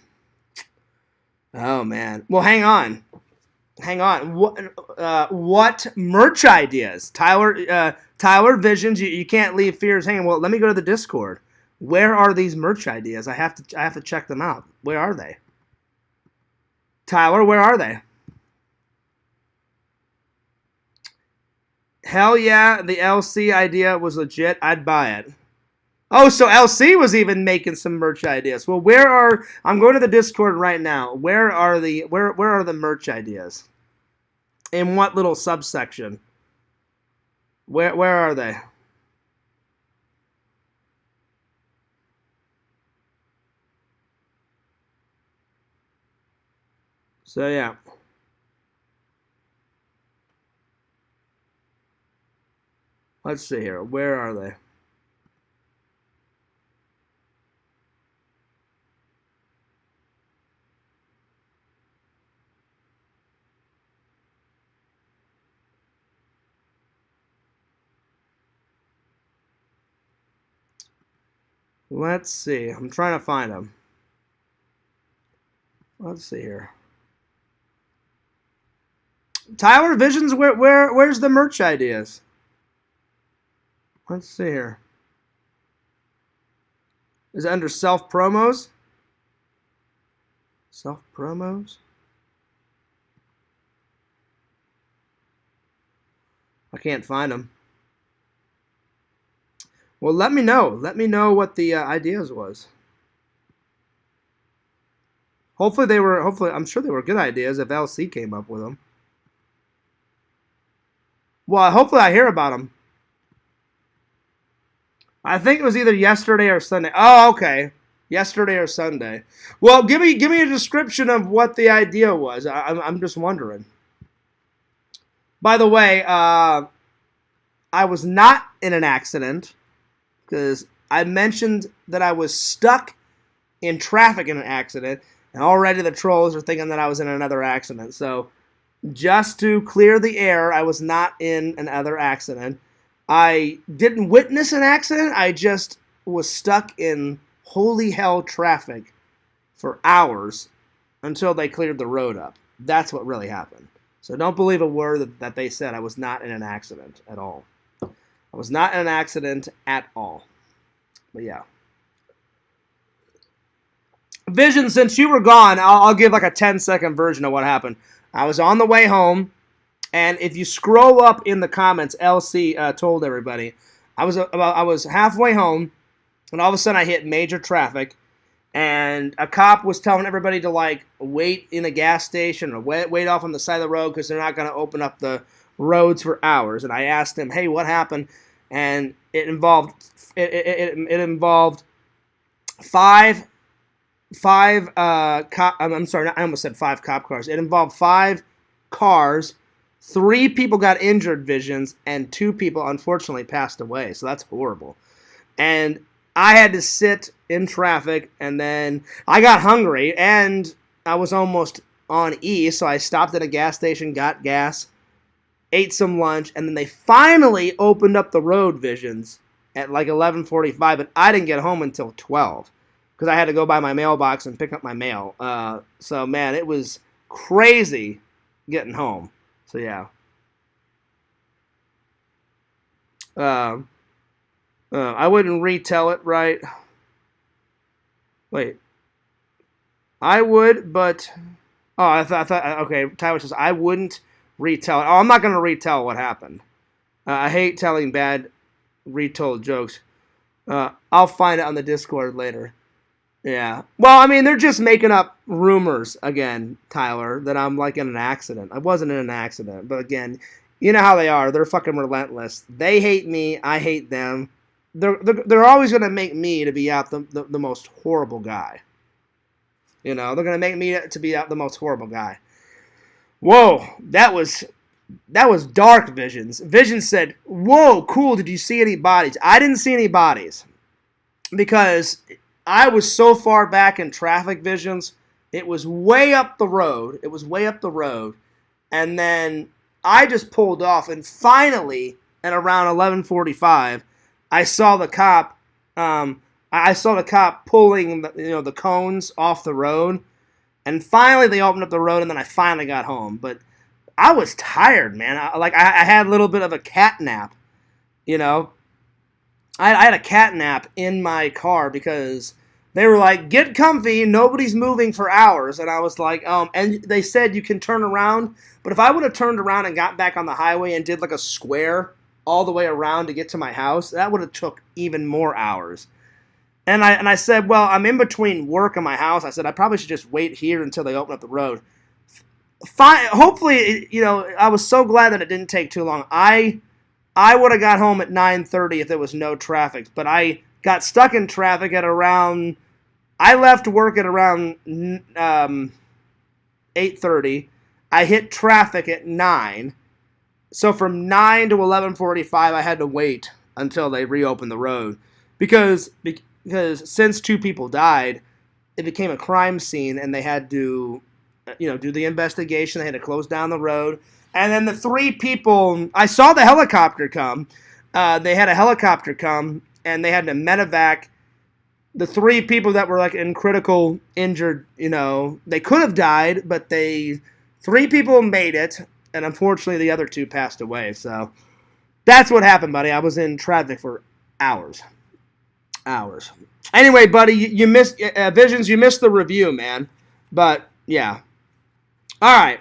Oh man. Well, hang on. What merch ideas? Tyler Visions, you can't leave fears hanging. Well, let me go to the Discord. Where are these merch ideas? I have to check them out. Where are they? Tyler, where are they? Hell yeah, the LC idea was legit. I'd buy it. Oh, so LC was even making some merch ideas. Well, I'm going to the Discord right now. Where are the merch ideas? In what little subsection? Where are they? So yeah. Let's see here. Where are they? Let's see. I'm trying to find them. Let's see here. Tyler Visions, where's the merch ideas? Let's see here. Is it under self promos? Self promos? I can't find them. Well, let me know. Let me know what the ideas was. Hopefully, I'm sure they were good ideas if LC came up with them. Well, hopefully I hear about them. I think it was either yesterday or Sunday. Oh, okay. Yesterday or Sunday. Well, give me a description of what the idea was. I'm just wondering. By the way, I was not in an accident because I mentioned that I was stuck in traffic in an accident, and already the trolls are thinking that I was in another accident. So just to clear the air, I was not in another accident. I didn't witness an accident. I just was stuck in holy hell traffic for hours until they cleared the road up. That's what really happened. So don't believe a word that they said. I was not in an accident at all. I was not in an accident at all. But yeah. Vision, since you were gone, I'll give like a 10-second version of what happened. I was on the way home, and if you scroll up in the comments, LC told everybody, I was halfway home, and all of a sudden I hit major traffic, and a cop was telling everybody to like wait in a gas station or wait off on the side of the road because they're not going to open up the roads for hours. And I asked him, "Hey, what happened?" And it involved five. I'm sorry, I almost said 5 cop cars. It involved 5 cars. 3 people got injured, Visions, and 2 people unfortunately passed away. So that's horrible. And I had to sit in traffic, and then I got hungry, and I was almost on E, so I stopped at a gas station, got gas, ate some lunch, and then they finally opened up the road, Visions. at like 11:45, but I didn't get home until 12 because I had to go by my mailbox and pick up my mail. So man, it was crazy getting home. So yeah. I wouldn't retell it, right? Wait. I would, but I thought okay. Tyler says I wouldn't retell it. Oh, I'm not gonna retell what happened. I hate telling bad retold jokes. I'll find it on the Discord later. Yeah. Well, I mean, they're just making up rumors again, Tyler, that I'm like in an accident. I wasn't in an accident, but again, you know how they are. They're fucking relentless. They hate me. I hate them. They're always gonna make me to be out the most horrible guy. You know, they're gonna make me to be out the most horrible guy. Whoa, that was dark, Visions. Visions said, "Whoa, cool. Did you see any bodies?" I didn't see any bodies because I was so far back in traffic, Visions. It was way up the road. And then I just pulled off, and finally, at around 11:45, I saw the cop. I saw the cop pulling the cones off the road, and finally they opened up the road, and then I finally got home. But I was tired, man. I had a little bit of a cat nap, you know. I had a cat nap in my car because they were like, "Get comfy, nobody's moving for hours," and I was like, and they said you can turn around, but if I would have turned around and got back on the highway and did like a square all the way around to get to my house, that would have took even more hours. And I said, well, I'm in between work and my house. I said I probably should just wait here until they open up the road. Fine. Hopefully, I was so glad that it didn't take too long. I would have got home at 9:30 if there was no traffic, but I got stuck in traffic at around. I left work at around 8:30. I hit traffic at 9. So from 9 to 11:45, I had to wait until they reopened the road because since 2 people died, it became a crime scene, and they had to, do the investigation. They had to close down the road, and then the 3 people. I saw the helicopter come. They had a helicopter come, and they had to medevac the 3 people that were like in critical injured. They could have died, but 3 people made it, and unfortunately the other 2 passed away. So that's what happened, buddy. I was in traffic for hours. Anyway, buddy, you missed Visions. You missed the review, man. But yeah. All right.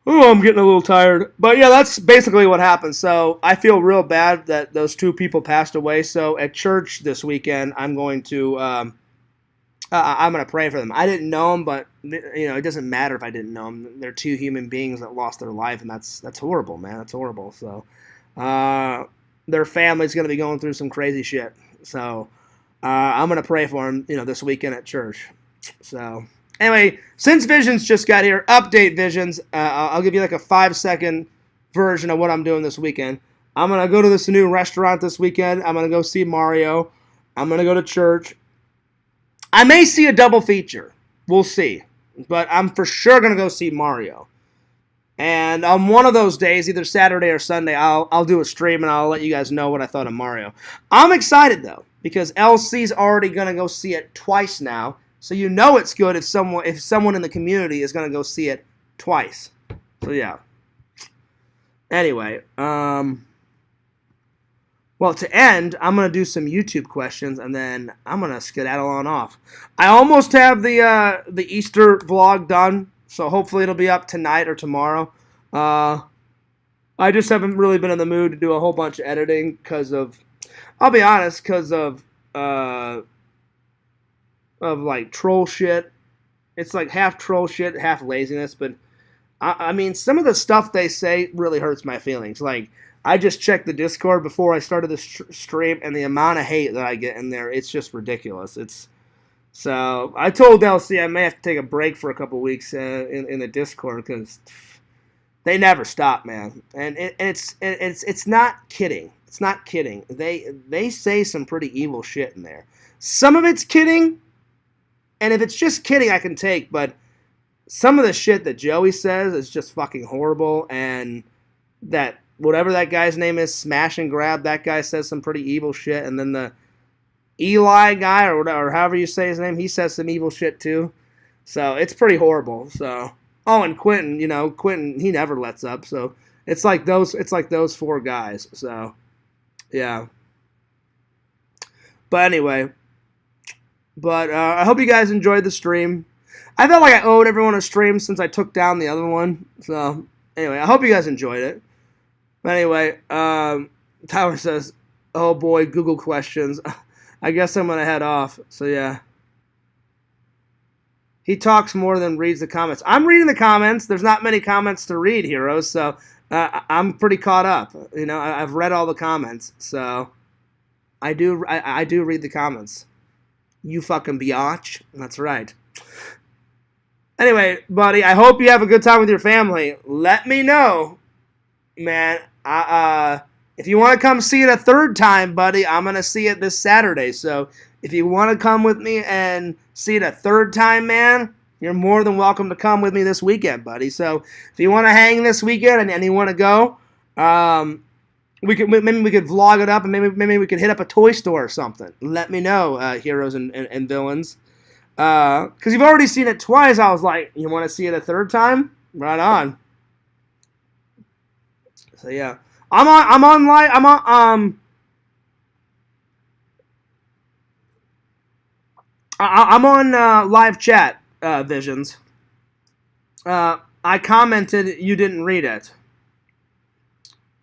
Oh, I'm getting a little tired. But yeah, that's basically what happened. So I feel real bad that those 2 people passed away. So at church this weekend, I'm going to pray for them. I didn't know them, but it doesn't matter if I didn't know them. They're 2 human beings that lost their life, and that's horrible, man. That's horrible. So their family's going to be going through some crazy shit. So I'm going to pray for them, this weekend at church. So anyway, since Visions just got here, update Visions. I'll give you like a 5-second version of what I'm doing this weekend. I'm going to go to this new restaurant this weekend. I'm going to go see Mario. I'm going to go to church. I may see a double feature. We'll see. But I'm for sure going to go see Mario. And on one of those days, either Saturday or Sunday, I'll do a stream and I'll let you guys know what I thought of Mario. I'm excited, though, because LC's already going to go see it twice now. So it's good if someone in the community is going to go see it twice. So, yeah. Anyway, well, to end, I'm going to do some YouTube questions, and then I'm going to skedaddle on off. I almost have the Easter vlog done, so hopefully it'll be up tonight or tomorrow. I just haven't really been in the mood to do a whole bunch of editing because of, I'll be honest, because of like troll shit. It's like half troll shit, half laziness, but I mean, some of the stuff they say really hurts my feelings. Like, I just checked the Discord before I started the stream, and the amount of hate that I get in there, it's just ridiculous. So I told LC I may have to take a break for a couple weeks in the Discord because they never stop, man. And it's not kidding. It's not kidding. They say some pretty evil shit in there. Some of it's kidding, and if it's just kidding, I can take. But some of the shit that Joey says is just fucking horrible, and that whatever that guy's name is, Smash and Grab, that guy says some pretty evil shit. And then the Eli guy, or however you say his name, he says some evil shit too. So it's pretty horrible. So, oh, and Quentin, Quentin, he never lets up. So it's like those four guys. So, yeah. But anyway, I hope you guys enjoyed the stream. I felt like I owed everyone a stream since I took down the other one. So anyway, I hope you guys enjoyed it. But anyway, Tyler says, "Oh boy, Google questions." I guess I'm gonna head off. So yeah. He talks more than reads the comments. I'm reading the comments. There's not many comments to read, heroes. So I'm pretty caught up. I've read all the comments. So I do read the comments. You fucking biatch. That's right. Anyway, buddy, I hope you have a good time with your family. Let me know, man. If you want to come see it a third time, buddy, I'm going to see it this Saturday. So if you want to come with me and see it a third time, man, you're more than welcome to come with me this weekend, buddy. So if you want to hang this weekend and you want to go, maybe we could vlog it up, and maybe we could hit up a toy store or something. Let me know, heroes and villains. Because you've already seen it twice. I was like, you want to see it a third time? Right on. So yeah. I'm on live chat, Visions. I commented you didn't read it.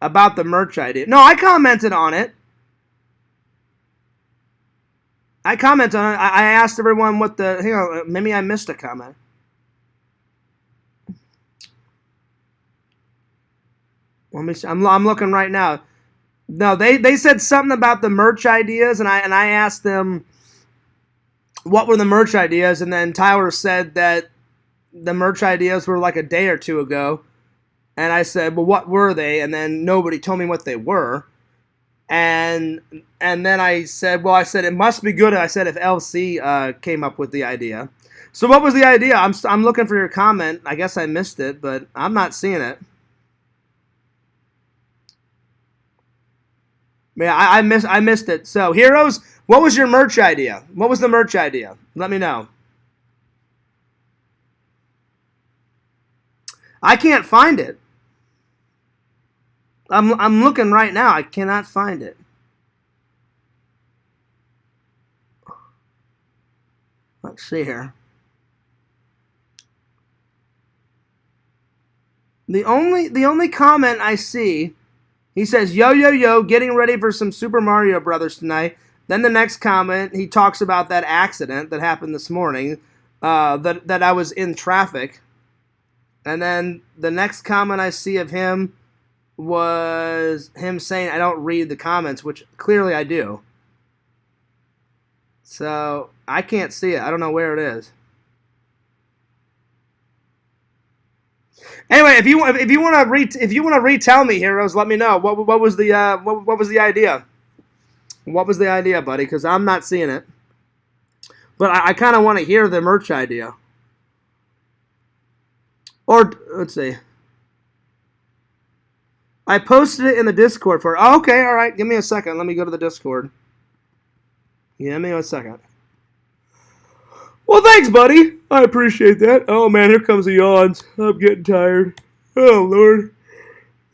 About the merch idea. No, I commented on it. I asked everyone what the... maybe I missed a comment. Let me see. I'm looking right now. No, they said something about the merch ideas, and I asked them what were the merch ideas, and then Tyler said that the merch ideas were like a day or two ago, and I said, well, what were they? And then nobody told me what they were, and then I said it must be good. I said if LC came up with the idea. So what was the idea? I'm looking for your comment. I guess I missed it, but I'm not seeing it. Yeah, I missed it. So, heroes, what was your merch idea? What was the merch idea? Let me know. I can't find it. I'm looking right now. I cannot find it. Let's see here. The only comment I see, he says, yo, getting ready for some Super Mario Brothers tonight. Then the next comment, he talks about that accident that happened this morning, that I was in traffic. And then the next comment I see of him was him saying I don't read the comments, which clearly I do. So I can't see it. I don't know where it is. Anyway, if you want to retell me, heroes, let me know. What was the idea? What was the idea, buddy? Because I'm not seeing it. But I kind of want to hear the merch idea. Or let's see. I posted it in the Discord for. Oh, okay, all right. Give me a second. Let me go to the Discord. Give me a second. Well, thanks, buddy. I appreciate that. Oh, man, here comes the yawns. I'm getting tired. Oh, Lord.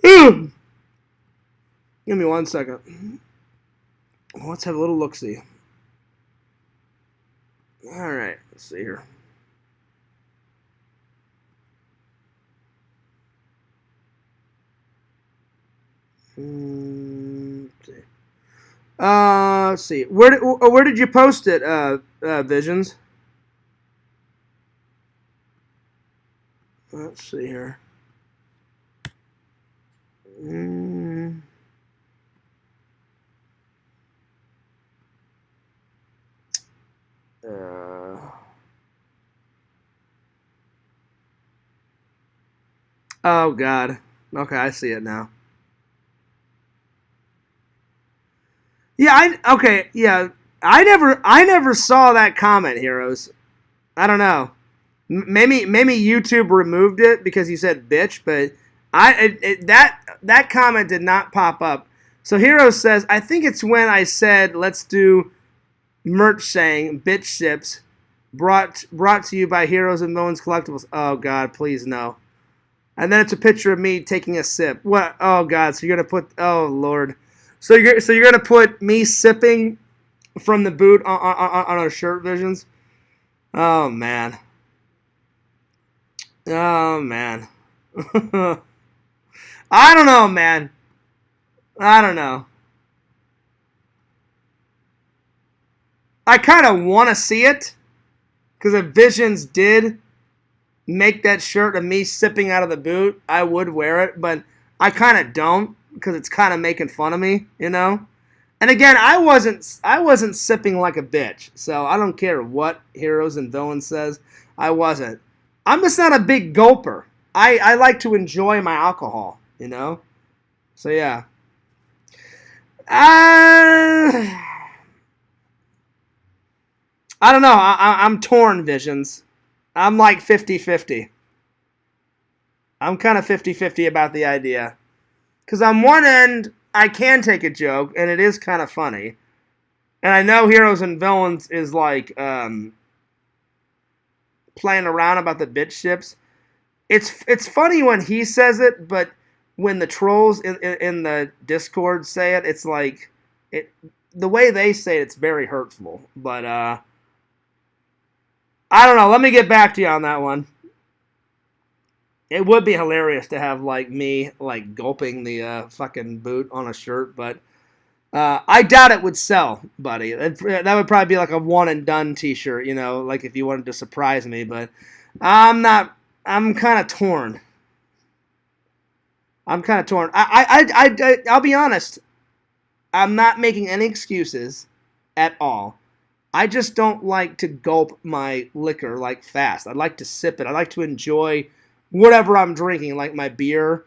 Give me 1 second. Let's have a little look-see. All right, let's see here. Let's see. Where did you post it, Visions? Let's see here. Oh God. Okay, I see it now. Yeah, I never saw that comment, heroes. I don't know. Maybe YouTube removed it because he said bitch, but That comment did not pop up. So Hero says, I think it's when I said let's do merch saying bitch sips brought to you by Heroes and Villains Collectibles. Oh God, please no. And then it's a picture of me taking a sip. What? Oh God, so you're gonna put? Oh Lord. So you're gonna put me sipping from the boot on our shirt, Visions? Oh man. Oh man. I don't know, man. I don't know. I kind of want to see it because if Visions did make that shirt of me sipping out of the boot, I would wear it, but I kind of don't because it's kind of making fun of me, you know. And again, I wasn't sipping like a bitch, so I don't care what Heroes and Villains says. I wasn't. I'm just not a big gulper. I like to enjoy my alcohol, you know. So yeah. I don't know. I'm torn, Visions. I'm like 50-50. I'm kind of 50-50 about the idea. Because on one end, I can take a joke, and it is kind of funny. And I know Heroes and Villains is like playing around about the bitch ships. It's funny when he says it, but when the trolls in the Discord say it, it's like the way they say it, it's very hurtful. But I don't know. Let me get back to you on that one. It would be hilarious to have like me like gulping the fucking boot on a shirt, but I doubt it would sell, buddy. That would probably be like a one and done T-shirt, you know, like if you wanted to surprise me. But I'm not. I'm kind of torn. I'm kind of torn. I'll be honest. I'm not making any excuses at all. I just don't like to gulp my liquor like fast. I like to sip it. I like to enjoy whatever I'm drinking, like my beer.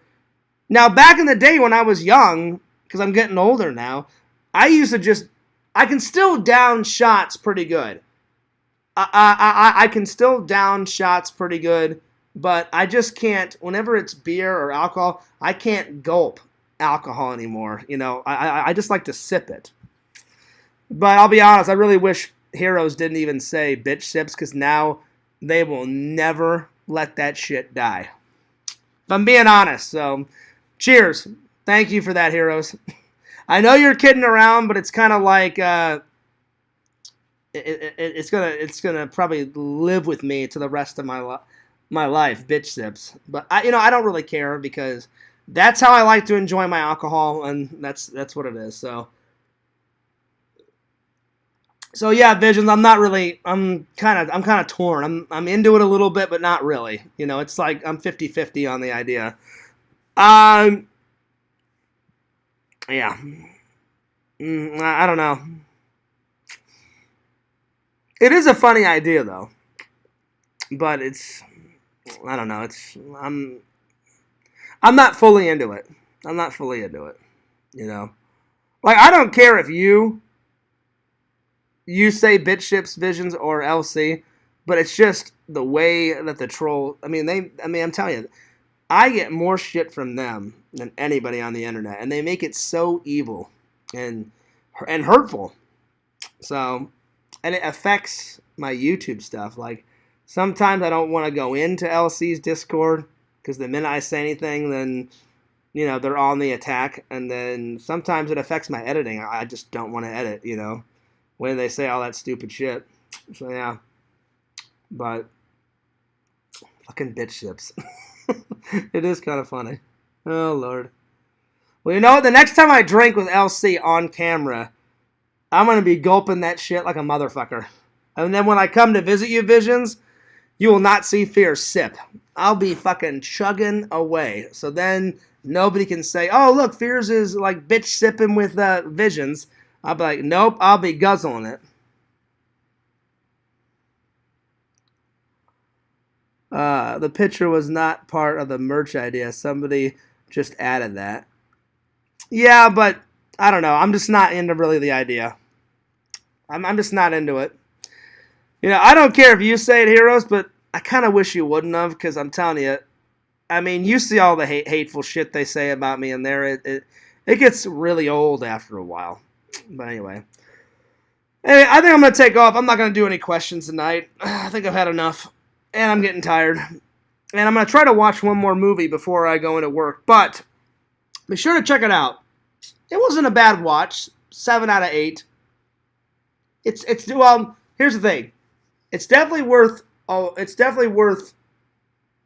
Now, back in the day when I was young, because I'm getting older now, I used to just, I can still down shots pretty good. I can still down shots pretty good, but I just can't, whenever it's beer or alcohol, I can't gulp alcohol anymore. You know, I just like to sip it. But I'll be honest, I really wish Heroes didn't even say bitch sips, because now they will never let that shit die. If I'm being honest, so cheers. Thank you for that, Heroes. I know you're kidding around, but it's kind of like it's gonna probably live with me to the rest of my life. Bitch sips, but I don't really care because that's how I like to enjoy my alcohol, and that's what it is. So yeah, Visions. I'm kind of torn. I'm into it a little bit, but not really. You know, it's like I'm 50-50 on the idea. Yeah. I don't know. It is a funny idea though, but I don't know. I'm not fully into it. I'm not fully into it. You know, like I don't care if you say bitch ships, Visions, or LC, but it's just the way that the troll. I'm telling you, I get more shit from them than anybody on the internet, and they make it so evil and hurtful. So, and it affects my YouTube stuff. Like sometimes I don't want to go into LC's Discord because the minute I say anything, then they're on the attack, and then sometimes it affects my editing. I just don't want to edit, when they say all that stupid shit. So yeah, but fucking bitch ships. It is kind of funny. Oh Lord. Well, you know what? The next time I drink with LC on camera, I'm gonna be gulping that shit like a motherfucker. And then when I come to visit you, Visions, you will not see Fear sip. I'll be fucking chugging away. So then nobody can say, "Oh, look, Fears is like bitch sipping with Visions." I'll be like, "Nope, I'll be guzzling it." The picture was not part of the merch idea. Somebody just added that. Yeah, but I don't know. I'm just not into really the idea. I'm just not into it. I don't care if you say it, Heroes, but I kind of wish you wouldn't have, because I'm telling you, I mean, you see all the hateful shit they say about me in there. It gets really old after a while. But anyway. Hey, I think I'm going to take off. I'm not going to do any questions tonight. I think I've had enough. And I'm getting tired. And I'm going to try to watch one more movie before I go into work. But be sure to check it out. It wasn't a bad watch. 7 out of 8. Well, here's the thing. It's definitely worth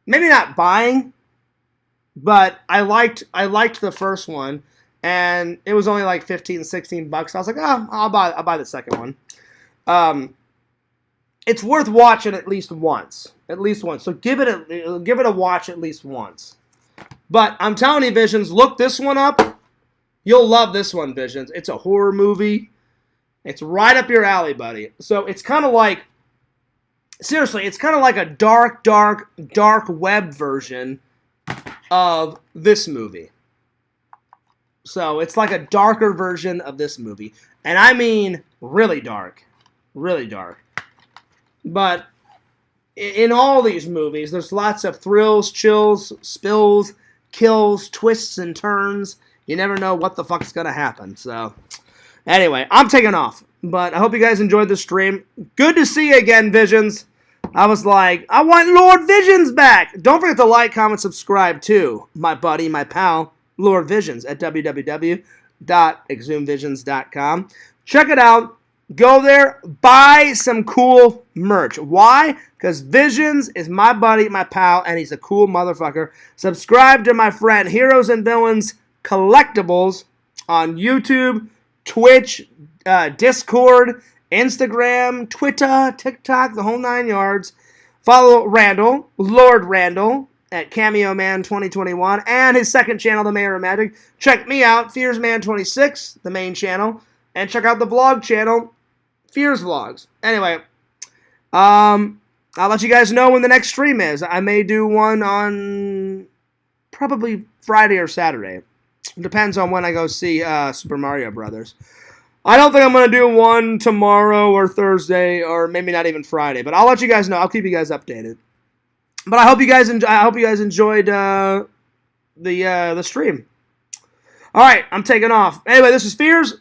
maybe not buying, but I liked the first one, and it was only like 15, 16 bucks. I was like, oh, I'll buy the second one. It's worth watching at least once. So give it a watch at least once. But I'm telling you, Visions, look this one up. You'll love this one, Visions. It's a horror movie. It's right up your alley, buddy. So it's kind of like, seriously, it's kind of like a dark web version of this movie. So it's like a darker version of this movie. And I mean really dark. Really dark. But in all these movies, there's lots of thrills, chills, spills, kills, twists, and turns. You never know what the fuck's going to happen. So anyway, I'm taking off. But I hope you guys enjoyed the stream. Good to see you again, Visions. I was like, I want Lord Visions back. Don't forget to like, comment, subscribe to my buddy, my pal, Lord Visions at www.exhumvisions.com. Check it out. Go there. Buy some cool merch. Why? Because Visions is my buddy, my pal, and he's a cool motherfucker. Subscribe to my friend Heroes and Villains Collectibles on YouTube, Twitch, Discord, Instagram, Twitter, TikTok, the whole 9 yards. Follow Randall, Lord Randall, at Cameo Man 2021, and his second channel, The Mayor of Magic. Check me out, Fears Man 26, the main channel, and check out the vlog channel, Fears Vlogs. Anyway, I'll let you guys know when the next stream is. I may do one on probably Friday or Saturday. Depends on when I go see Super Mario Brothers. I don't think I'm going to do one tomorrow or Thursday or maybe not even Friday, but I'll let you guys know. I'll keep you guys updated. But I hope you guys enjoyed the stream. All right, I'm taking off. Anyway, this is Fears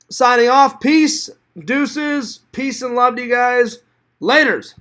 signing off. Peace, deuces, peace and love to you guys. Laters.